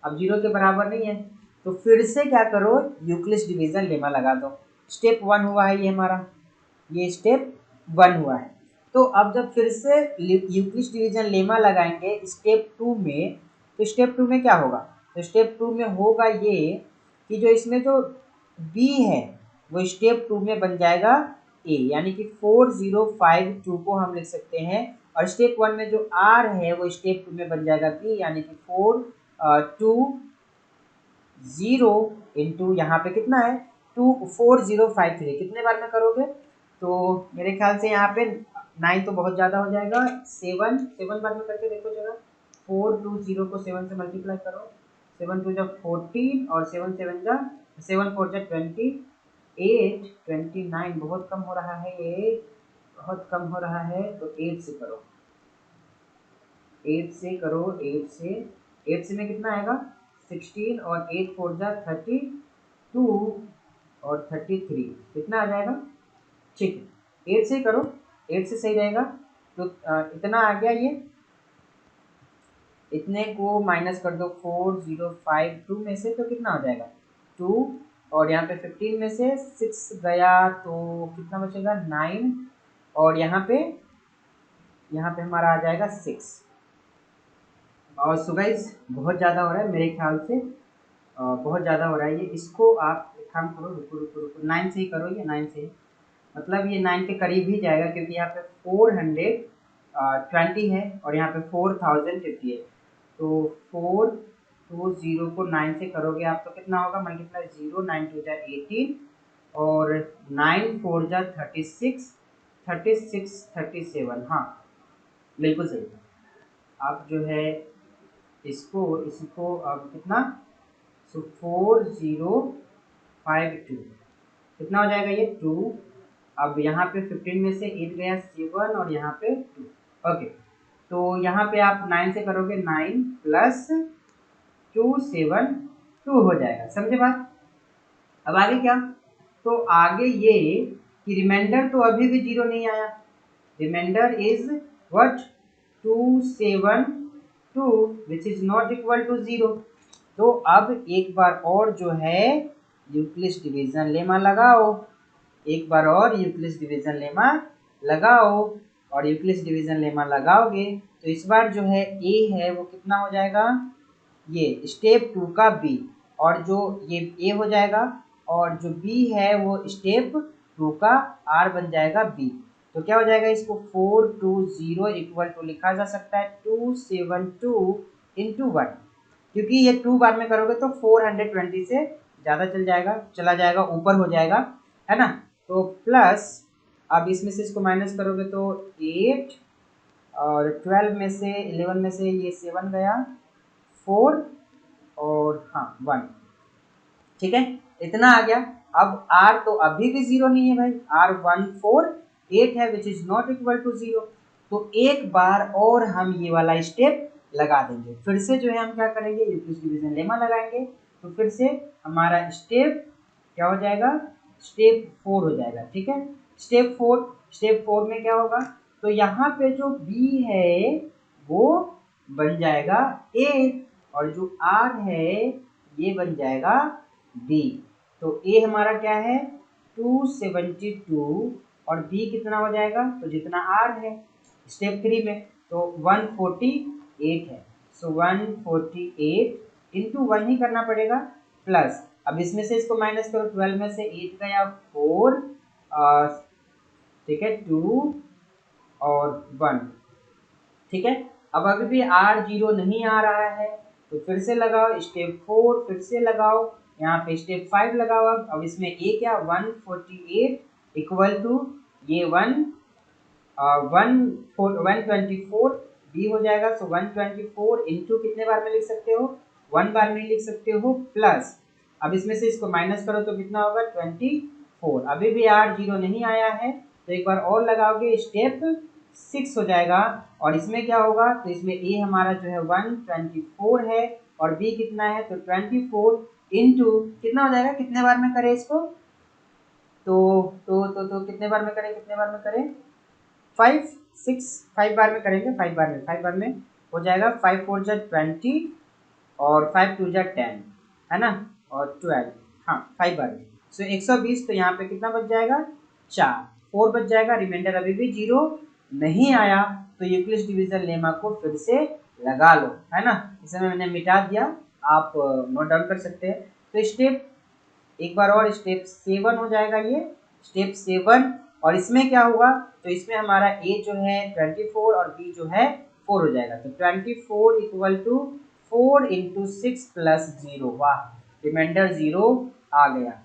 A: अब 0 के बराबर नहीं है, तो फिर से क्या करो यूक्लिड डिवीजन लेमा लगा दो। स्टेप 1 हुआ है ये हमारा, ये स्टेप 1 हुआ है। तो अब जब फिर से यूक्लिड डिवीजन लेमा लगाएंगे स्टेप 2 में, तो स्टेप 2 में क्या होगा, तो स्टेप 2 में होगा ये कि जो इसमें जो b है वो स्टेप 2 में बन जाएगा a, यानी कि 4052 को हम लिख सकते हैं, और स्टेप 1 में जो r है वो स्टेप 2 में बन जाएगा b, यानी कि 420 इंटू यहाँ पे कितना है 24053। कितने बार में करोगे, तो मेरे ख्याल से यहाँ पे 9 तो बहुत ज़्यादा हो जाएगा, 7 बार में करके देखो जरा। 420 को 7 से मल्टीप्लाई करो, 7 2 जब 14 और 7 7 जा 7 4 जा 28 29, बहुत कम हो रहा है ये, बहुत कम हो रहा है। तो 8 से करो, 8 से करो, 8 से में कितना आएगा 16 और 8 4 जा 32 और 33, कितना आ जाएगा, ठीक है 8 से करो, 8 से सही रहेगा। तो इतना आ गया, ये इतने को माइनस कर दो 4052 में से, तो कितना हो जाएगा 2, और यहाँ पे 15 में से 6 गया तो कितना बचेगा 9, और यहाँ पे हमारा आ जाएगा 6। और सो गाइस बहुत ज़्यादा हो रहा है मेरे ख्याल से, बहुत ज़्यादा हो रहा है ये, इसको आप एक काम करो, रुको 9 से ही करो, ये 9 से ही, मतलब ये 9 के करीब ही जाएगा, क्योंकि यहाँ पे 420 है और यहाँ पे 4050 है। तो 420 को 9 से करोगे आप तो कितना होगा, मल्टीप्लाई 0 9 2 जा 18 और 9 4 जा 36 37, हाँ बिल्कुल सही। अब जो है इसको अब कितना, सो 4052 कितना हो जाएगा ये 2। अब यहाँ पे 15 में से 8 गया 7 और यहाँ पे 2। ओके, तो यहाँ पे आप 9 से करोगे 9 प्लस 272 हो जाएगा, समझे बात। अब आगे क्या, तो आगे ये कि रिमाइंडर तो अभी भी 0 नहीं आया, remainder is what 272 which is not equal to 0। तो अब एक बार और जो है यूक्लिड डिवीजन लेमा लगाओ, एक बार और यूक्लिड डिवीजन लेमा लगाओ, और यूक्लिड डिवीजन लेमा लगाओगे तो इस बार जो है a है वो कितना हो जाएगा, ये स्टेप 2 का b, और जो ये a हो जाएगा और जो b है वो स्टेप 2 का r बन जाएगा b। तो क्या हो जाएगा, इसको 420 इक्वल टू लिखा जा सकता है 272 इंटू 1, क्योंकि ये 2 बार में करोगे तो 420 से ज़्यादा चला जाएगा ऊपर हो जाएगा, है ना। तो प्लस अब इसमें से इसको माइनस करोगे तो 8 और 12 में से 11 में से ये 7 गया 4 और हाँ 1, ठीक है इतना आ गया। अब r तो अभी भी 0 नहीं है भाई, r 148 है which is not equal to 0। तो एक बार और हम ये वाला स्टेप लगा देंगे, फिर से जो है हम क्या करेंगे यूक्लिड डिवीजन लेमा लगाएंगे, तो फिर से हमारा स्टेप क्या हो जाएगा, स्टेप 4 हो जाएगा, ठीक है। स्टेप 4 में क्या होगा, तो यहाँ पे जो b है वो बन जाएगा a, और जो r है ये बन जाएगा b। तो a हमारा क्या है 272 और b कितना हो जाएगा, तो जितना r है स्टेप 3 में तो 148 है, सो 148 इंटू 1 ही करना पड़ेगा, प्लस अब इसमें से इसको माइनस करो, 12 में से 8 गया 4, ठीक है 2 और 1, ठीक है। अब अभी भी r 0 नहीं आ रहा है, तो फिर से लगाओ स्टेप 4, फिर से लगाओ यहाँ पे स्टेप 5 लगाओ। अब इसमें ए क्या 148 इक्वल टू ये 124 बी हो जाएगा। सो 124 इंटू कितने बार में लिख सकते हो, 1 बार में लिख सकते हो, प्लस अब इसमें से इसको माइनस करो तो कितना होगा 24। अभी भी R 0 नहीं आया है तो एक बार और लगाओगे स्टेप 6 हो जाएगा। और इसमें क्या होगा, तो इसमें ए हमारा जो है 124 है और बी कितना है तो 24 इंटू कितना हो जाएगा, कितने बार में करें इसको, तो कितने बार में करें, कितने बार में करें 5 बार में करेंगे, 5 बार में हो जाएगा। 5 4 जा 20 और 5 2 जा 10 है ना, और 12, हाँ 5 बार में। सो 120 तो यहाँ पे कितना बच जाएगा 4 बच जाएगा। रिमाइंडर अभी भी 0 नहीं आया तो यूक्लिड डिवीजन लेमा को फिर से लगा लो, है ना। इसे मैंने मिटा दिया, आप नोट डाउन कर सकते हैं। तो स्टेप एक बार और स्टेप 7 हो जाएगा ये स्टेप 7। और इसमें क्या होगा, तो इसमें हमारा ए जो है 24 और बी जो है 4 हो जाएगा। तो 24 इक्वल टू 4 इंटू 6 प्लस 0। वाह, रिमाइंडर 0 आ गया,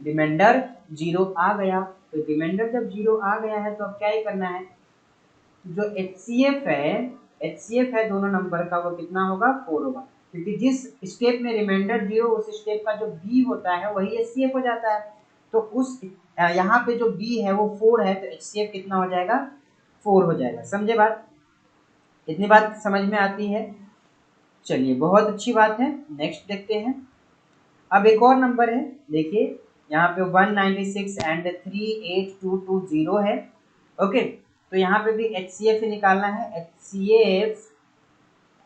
A: रिमाइंडर 0 आ गया। तो रिमाइंडर जब 0 आ गया है तो अब क्या ही करना है, जो HCF है दोनों नंबर का वो कितना होगा 4 होगा, क्योंकि जिस स्टेप में रिमाइंडर 0 उस स्टेप का जो बी होता है वही HCF हो जाता है। तो उस यहाँ पे जो बी है वो 4 है तो HCF कितना हो जाएगा 4 हो जाएगा। समझे बात, इतनी बात समझ में आती है। चलिए बहुत अच्छी बात है, नेक्स्ट देखते हैं। अब एक और नंबर है, देखिए यहाँ पे 196 एंड 38220 है। ओके, तो यहाँ पे भी HCF ही निकालना है। HCF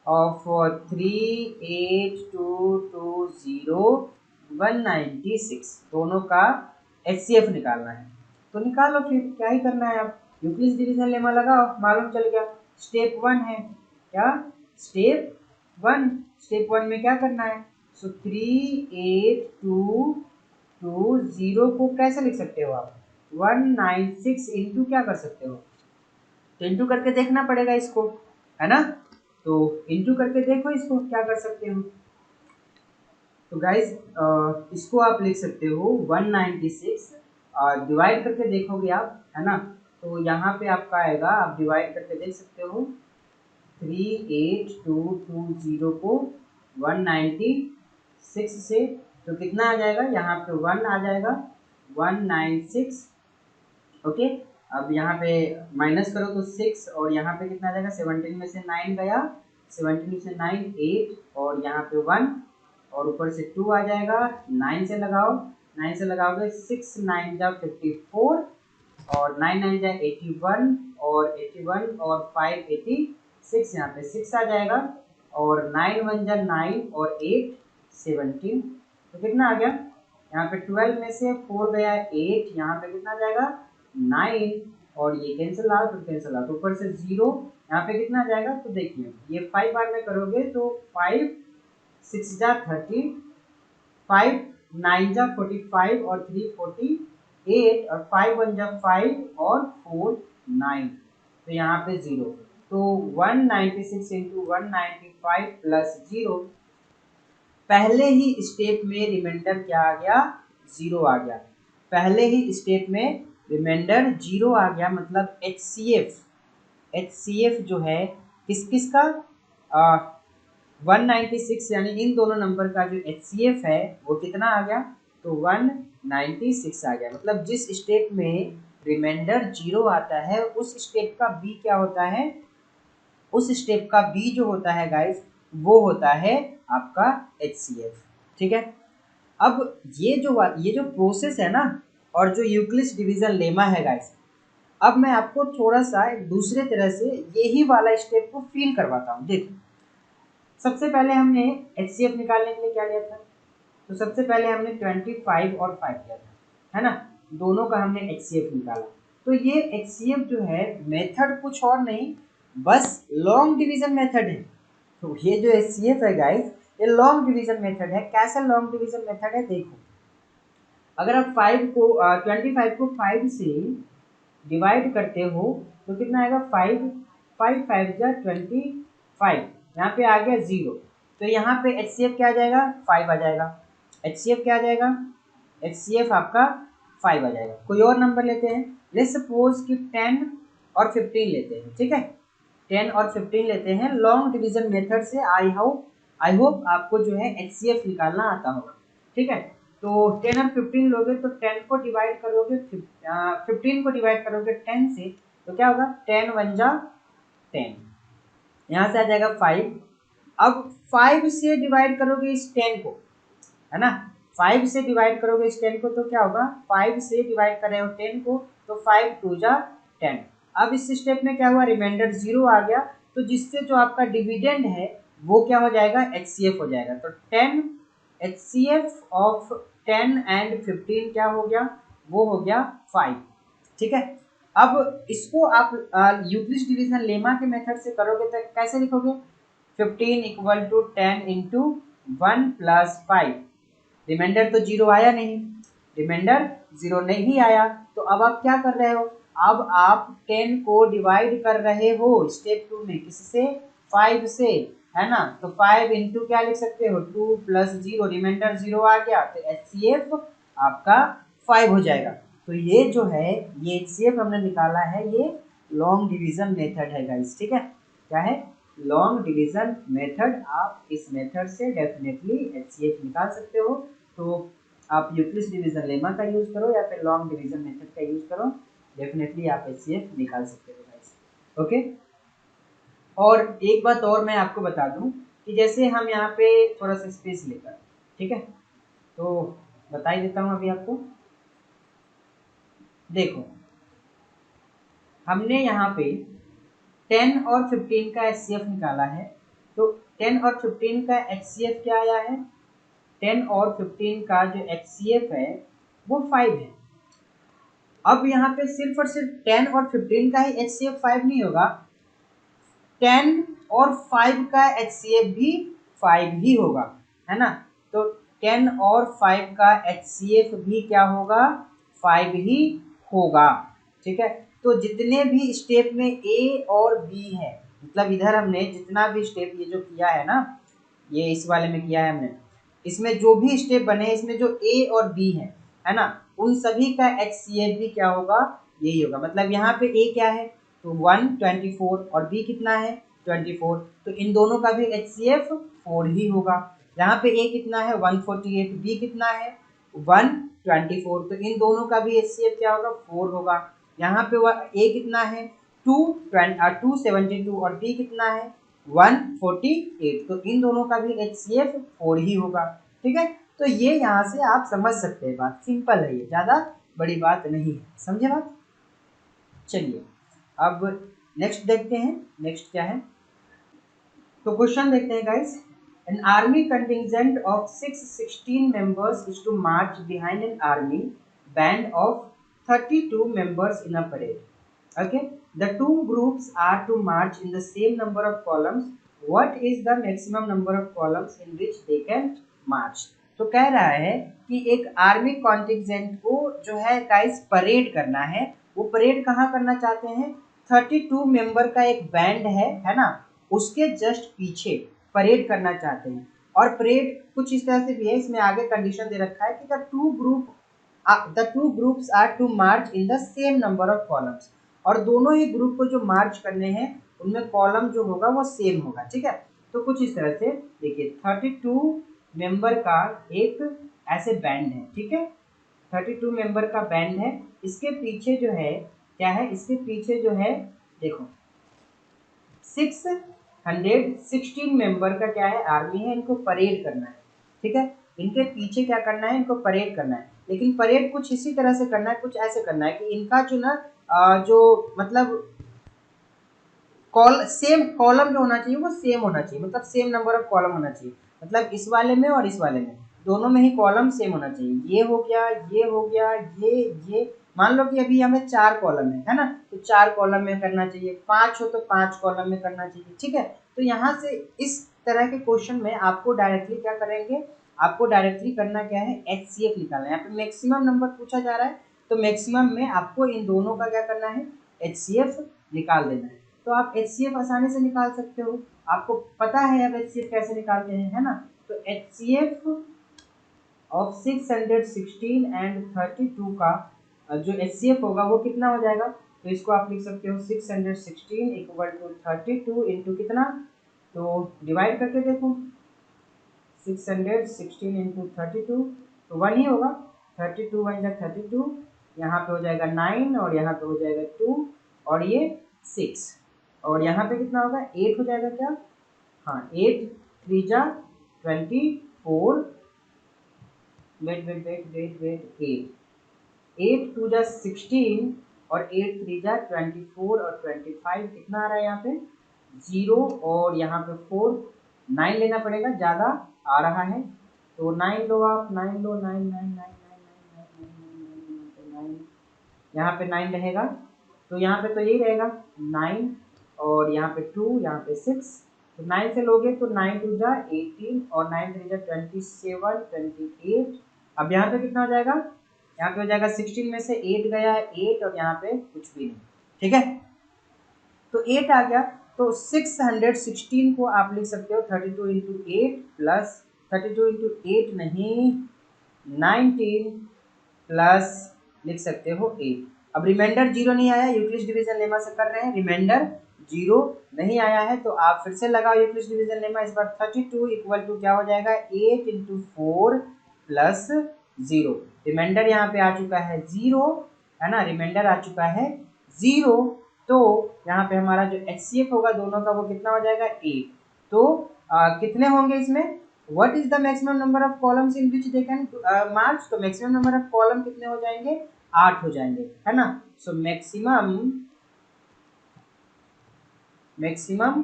A: ऑफ 38220 196 दोनों का HCF निकालना है। तो निकालो फिर, क्या ही करना है, अब यूक्लिड डिवीजन लेमा लगाओ, मालूम चल गया। स्टेप 1 है क्या, स्टेप 1 में क्या करना है, सो 38220 को कैसे लिख सकते हो आप, 196 इंटू क्या कर सकते हो, तो इंटू करके देखना पड़ेगा इसको, है ना। तो इंटू करके देखो इसको क्या कर सकते हो। तो गाइस इसको आप लिख सकते हो 196 डिवाइड करके देखोगे आप, है ना। तो यहाँ पे आपका आएगा, आप डिवाइड करके देख सकते हो 38220 को 196 से, तो कितना आ जाएगा, यहाँ पे 1 आ जाएगा 196। ओके, अब यहाँ पे माइनस करो तो 6 और यहाँ पे कितना आ जाएगा, 17 में से 9 गया, 17 में से 9 8 और यहाँ पे 1 और ऊपर से 2 आ जाएगा। 9 से लगाओ, 9 से लगाओगे 6 9 जा 54 और 9 9 जा 81 और 81 और 5 86, यहाँ पे 6 आ जाएगा और 9 1 जा 9 और 8 17, तो कितना आ गया, यहाँ पे 12 में से 4 गया 8, यहाँ पे कितना आ जाएगा 9 और ये कैंसिल आउट और कैंसिल आउट, ऊपर से 0, यहाँ पे कितना आ जाएगा, तो देखिए ये 5 बार में करोगे तो 5 6 जा 30, 5 9 जा 45 और 3 48 और 5 1 जा 5 और 4 9, तो यहाँ पे 0, तो 196 इंटू 195 प्लस 0, पहले ही स्टेप में रिमाइंडर क्या आ गया 0 आ गया, पहले ही स्टेप में रिमाइंडर 0 आ गया, मतलब HCF जो है किस किस का 196 यानी इन दोनों नंबर का जो HCF है वो कितना आ गया, तो 196 आ गया। मतलब जिस स्टेप में रिमाइंडर 0 आता है उस स्टेप का बी क्या होता है, उस स्टेप का बी जो होता है गाइस वो होता है आपका HCF। ठीक है, अब ये जो प्रोसेस है ना और जो यूक्लिड डिवीजन लेमा है गाइस, अब मैं आपको थोड़ा सा एक दूसरे तरह से यही वाला स्टेप को फील करवाता हूँ। देखो सबसे पहले हमने HCF निकालने के लिए क्या लिया था, तो सबसे पहले हमने 25 और 5 लिया था, है ना, दोनों का हमने HCF निकाला। तो ये HCF जो है मेथड कुछ और नहीं बस लॉन्ग डिवीजन मेथड है। तो ये जो HCF है गाइस ये लॉन्ग डिवीजन मेथड है। कैसा लॉन्ग डिवीजन मेथड है, देखो अगर आप 25 को 5 से डिवाइड करते हो तो कितना आएगा 5 5 5 जा 25, यहाँ पे आ गया 0, तो यहाँ पे HCF क्या आ जाएगा 5 आ जाएगा। HCF क्या आ जाएगा, HCF आपका 5 आ जाएगा। कोई और नंबर लेते हैं, लेट्स सपोज कि 10 और 15 लेते हैं, ठीक है, 10 और 15 लेते हैं लॉन्ग डिवीजन मेथड से। आई होप आपको जो है HCF निकालना आता होगा, ठीक है। तो 10 और 15 लोगे तो 10 को डिवाइड करोगे 15 को डिवाइड करोगे 10 से, तो क्या होगा 10 वन जा 10, यहाँ से आ जाएगा 5। अब 5 से डिवाइड करोगे इस 10 को, है ना, 5 से डिवाइड करोगे इस 10 को तो क्या होगा, 5 से डिवाइड कर रहे हो 10 को तो 5 टू जा 10। अब इस स्टेप में क्या हुआ, रिमाइंडर 0 आ गया, तो जिससे जो आपका डिविडेंड है वो क्या हो जाएगा, HCF हो जाएगा। तो 10 HCF ऑफ 10 एंड 15 क्या हो गया, वो हो गया 5, ठीक है। अब इसको आप यूक्लिड डिवीजन लेमा के मेथड से करोगे तो कैसे लिखोगे, 15 equal to 10 into 1 plus 5, remainder तो 0 आया नहीं, रिमाइंडर 0 नहीं आया, तो अब आप क्या कर रहे हो, अब आप 10 को डिवाइड कर रहे हो स्टेप 2 में किससे, 5 से, है ना। तो 5 इंटू क्या लिख सकते हो, 2 प्लस 0, रिमाइंडर 0 आ गया, तो HCF आपका 5 हो जाएगा। तो ये जो है ये HCF हमने निकाला है, ये लॉन्ग डिवीजन मेथड है गाइस, ठीक है, क्या है, लॉन्ग डिवीजन मेथड। आप इस मेथड से डेफिनेटली HCF निकाल सकते हो। तो आप यूक्लिड डिवीजन लेमा का यूज करो या फिर लॉन्ग डिवीजन मेथड का यूज करो, डेफिनेटली आप HCF निकाल सकते हो गाइस, ओके। और एक बात और मैं आपको बता दूं कि जैसे हम यहाँ पे थोड़ा सा स्पेस लेकर, ठीक है, तो बता ही देता हूँ अभी आपको। देखो हमने यहाँ पे 10 और 15 का HCF निकाला है, तो 10 और 15 का HCF क्या आया है, 10 और 15 का जो HCF है वो 5 है। अब यहाँ पे सिर्फ और सिर्फ 10 और 15 का ही HCF 5 नहीं होगा, 10 और 5 का HCF भी 5 ही होगा, है ना। तो 10 और 5 का HCF भी क्या होगा, 5 ही होगा, ठीक है। तो जितने भी स्टेप में A और B है, मतलब इधर हमने जितना भी स्टेप ये जो किया है ना, ये इस वाले में किया है हमने, इसमें जो भी स्टेप बने इसमें जो A और B है ना, उन सभी का HCF भी क्या होगा, यही होगा। मतलब यहाँ पे A क्या है, तो 124 और B कितना है 24, तो इन दोनों का भी HCF 4 ही होगा। यहाँ पे A कितना है 148, B कितना है 124, तो इन दोनों का भी HCF क्या होगा 4 होगा। यहाँ पे A कितना है 272 और B कितना है 148, तो इन दोनों का भी HCF 4 ही होगा, ठीक है। तो ये यहाँ से आप समझ सकते हैं, बात सिंपल है, ये ज़्यादा बड़ी बात नहीं है, समझे बात। चलिए अब नेक्स्ट देखते हैं, नेक्स्ट क्या है, तो क्वेश्चन देखते हैं guys. An army contingent of 616 members is to march behind an army band of 32 members in a parade. Okay, the two groups are to march in the same number of columns. What is the maximum number of columns in which they can march? तो कह रहा है कि एक आर्मी कॉन्टिजेंट को जो है गाइस परेड करना है, वो परेड कहाँ करना चाहते हैं, 32 मेंबर का एक बैंड है ना, उसके जस्ट पीछे परेड करना चाहते हैं। और परेड कुछ इस तरह से भी है, इसमें आगे कंडीशन दे रखा है कि the two groups are to march in the same number of columns, और दोनों ही ग्रुप को जो मार्च करने हैं उनमें कॉलम जो होगा वो सेम होगा, ठीक है। तो कुछ इस तरह से देखिए 32 मेंबर का एक ऐसे बैंड है, ठीक है, 32 मेंबर का बैंड है, इसके पीछे जो है क्या है, इसके पीछे जो है देखो 616 मेंबर का क्या है, आर्मी है, इनको परेड करना है, ठीक है। इनके पीछे क्या करना है, इनको परेड करना है, लेकिन परेड कुछ इसी तरह से करना है, कुछ ऐसे करना है कि इनका जो ना जो मतलब सेम कॉलम जो होना चाहिए वो सेम होना चाहिए, मतलब सेम नंबर ऑफ कॉलम होना चाहिए, मतलब इस वाले में और इस वाले में दोनों में ही कॉलम सेम होना चाहिए। ये हो गया, ये हो गया, ये मान लो कि अभी हमें 4 कॉलम है ना, तो 4 कॉलम में करना चाहिए, 5 हो तो 5 कॉलम में करना चाहिए, ठीक है। तो यहाँ से इस तरह के क्वेश्चन में आपको डायरेक्टली क्या करेंगे, आपको डायरेक्टली करना क्या है, HCF निकालना है। यहाँ पे मैक्सिमम नंबर पूछा जा रहा है, तो मैक्सिमम में आपको इन दोनों का क्या करना है, HCF निकाल देना है। तो आप HCF आसानी से निकाल सकते हो, आपको पता है अब HCF कैसे निकालते हैं, है ना। तो HCF ऑफ 616 एंड 32 का जो HCF होगा वो कितना हो जाएगा, तो इसको आप लिख सकते हो 616 इक्वल टू 32 इंटू कितना, तो डिवाइड करके देखो 616 इंटू 32 तो 1 ही होगा, 32 वन जा 32, यहाँ पे हो जाएगा 9 और यहाँ पे हो जाएगा 2 और ये 6 और यहाँ पे कितना होगा 8 हो जाएगा क्या, हाँ 8 3 जा 24, wait wait wait wait wait 8 2 जा 16 और 8 3 जा 24 और 25 कितना आ रहा है यहाँ पे 0 और यहाँ पे 4 9 लेना पड़ेगा, ज़्यादा आ रहा है तो 9 लो आप, 9 लो, 9 9 9 9 यहाँ पे 9 रहेगा, तो यहाँ पे तो यही रहेगा 9 और यहाँ पे 2 यहाँ पे 6, तो 9 से लोगे तो 9 2 जा 18 और 9 3 जा 27 28, अब यहाँ पे कितना हो जाएगा, यहाँ पे हो जाएगा 16 में से 8 गया 8 और यहाँ पे कुछ भी नहीं, ठीक है तो 8 आ गया, तो 616 को आप लिख सकते हो 32 इंटू 8 प्लस 32 इंटू 8 नहीं 19 प्लस लिख सकते हो 8, अब रिमाइंडर 0 नहीं आया, यूक्लिड डिवीजन लेमा से कर रहे हैं, रिमाइंडर 0 नहीं आया है तो आप फिर से लगाओ यूक्लिड डिवीजन लेमा, इस बार 32 इक्वल टू क्या हो जाएगा 8 इंटू 4 प्लस 0, रिमाइंडर यहाँ पे आ चुका है 0 है ना, रिमाइंडर आ चुका है 0, तो यहाँ पे हमारा जो HCF होगा दोनों का वो कितना हो जाएगा 8, तो कितने होंगे इसमें, what is the maximum number of columns in which they can march, तो मैक्सिमम नंबर ऑफ कॉलम कितने हो जाएंगे 8 हो जाएंगे, है ना, सो मैक्सिमम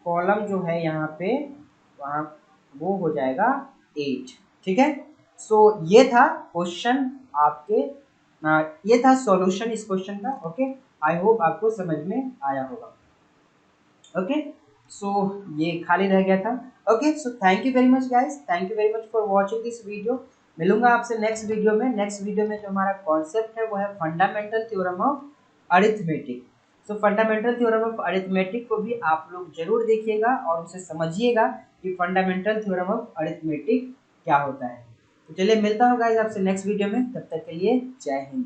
A: कॉलम जो है यहाँ पे वहाँ वो हो जाएगा 8, ठीक है, सो ये था क्वेश्चन आपके, ये था सॉल्यूशन इस क्वेश्चन का, ओके आई होप आपको समझ में आया होगा, ओके सो ये खाली रह गया था, okay so thank you very much guys, thank you very much for watching this video, मिलूंगा आपसे नेक्स्ट वीडियो में, नेक्स्ट वीडियो में जो हमारा कॉन्सेप्ट है वो है fundamental theorem of arithmetic, so fundamental theorem of arithmetic को भी आप लोग जरूर देखिएगा और उसे समझिएगा कि फंडामेंटल थ्योरम ऑफ अरिथमेटिक क्या होता है, तो चलिए मिलता हूँ गाइस आपसे नेक्स्ट वीडियो में, तब तक के लिए जय हिंद।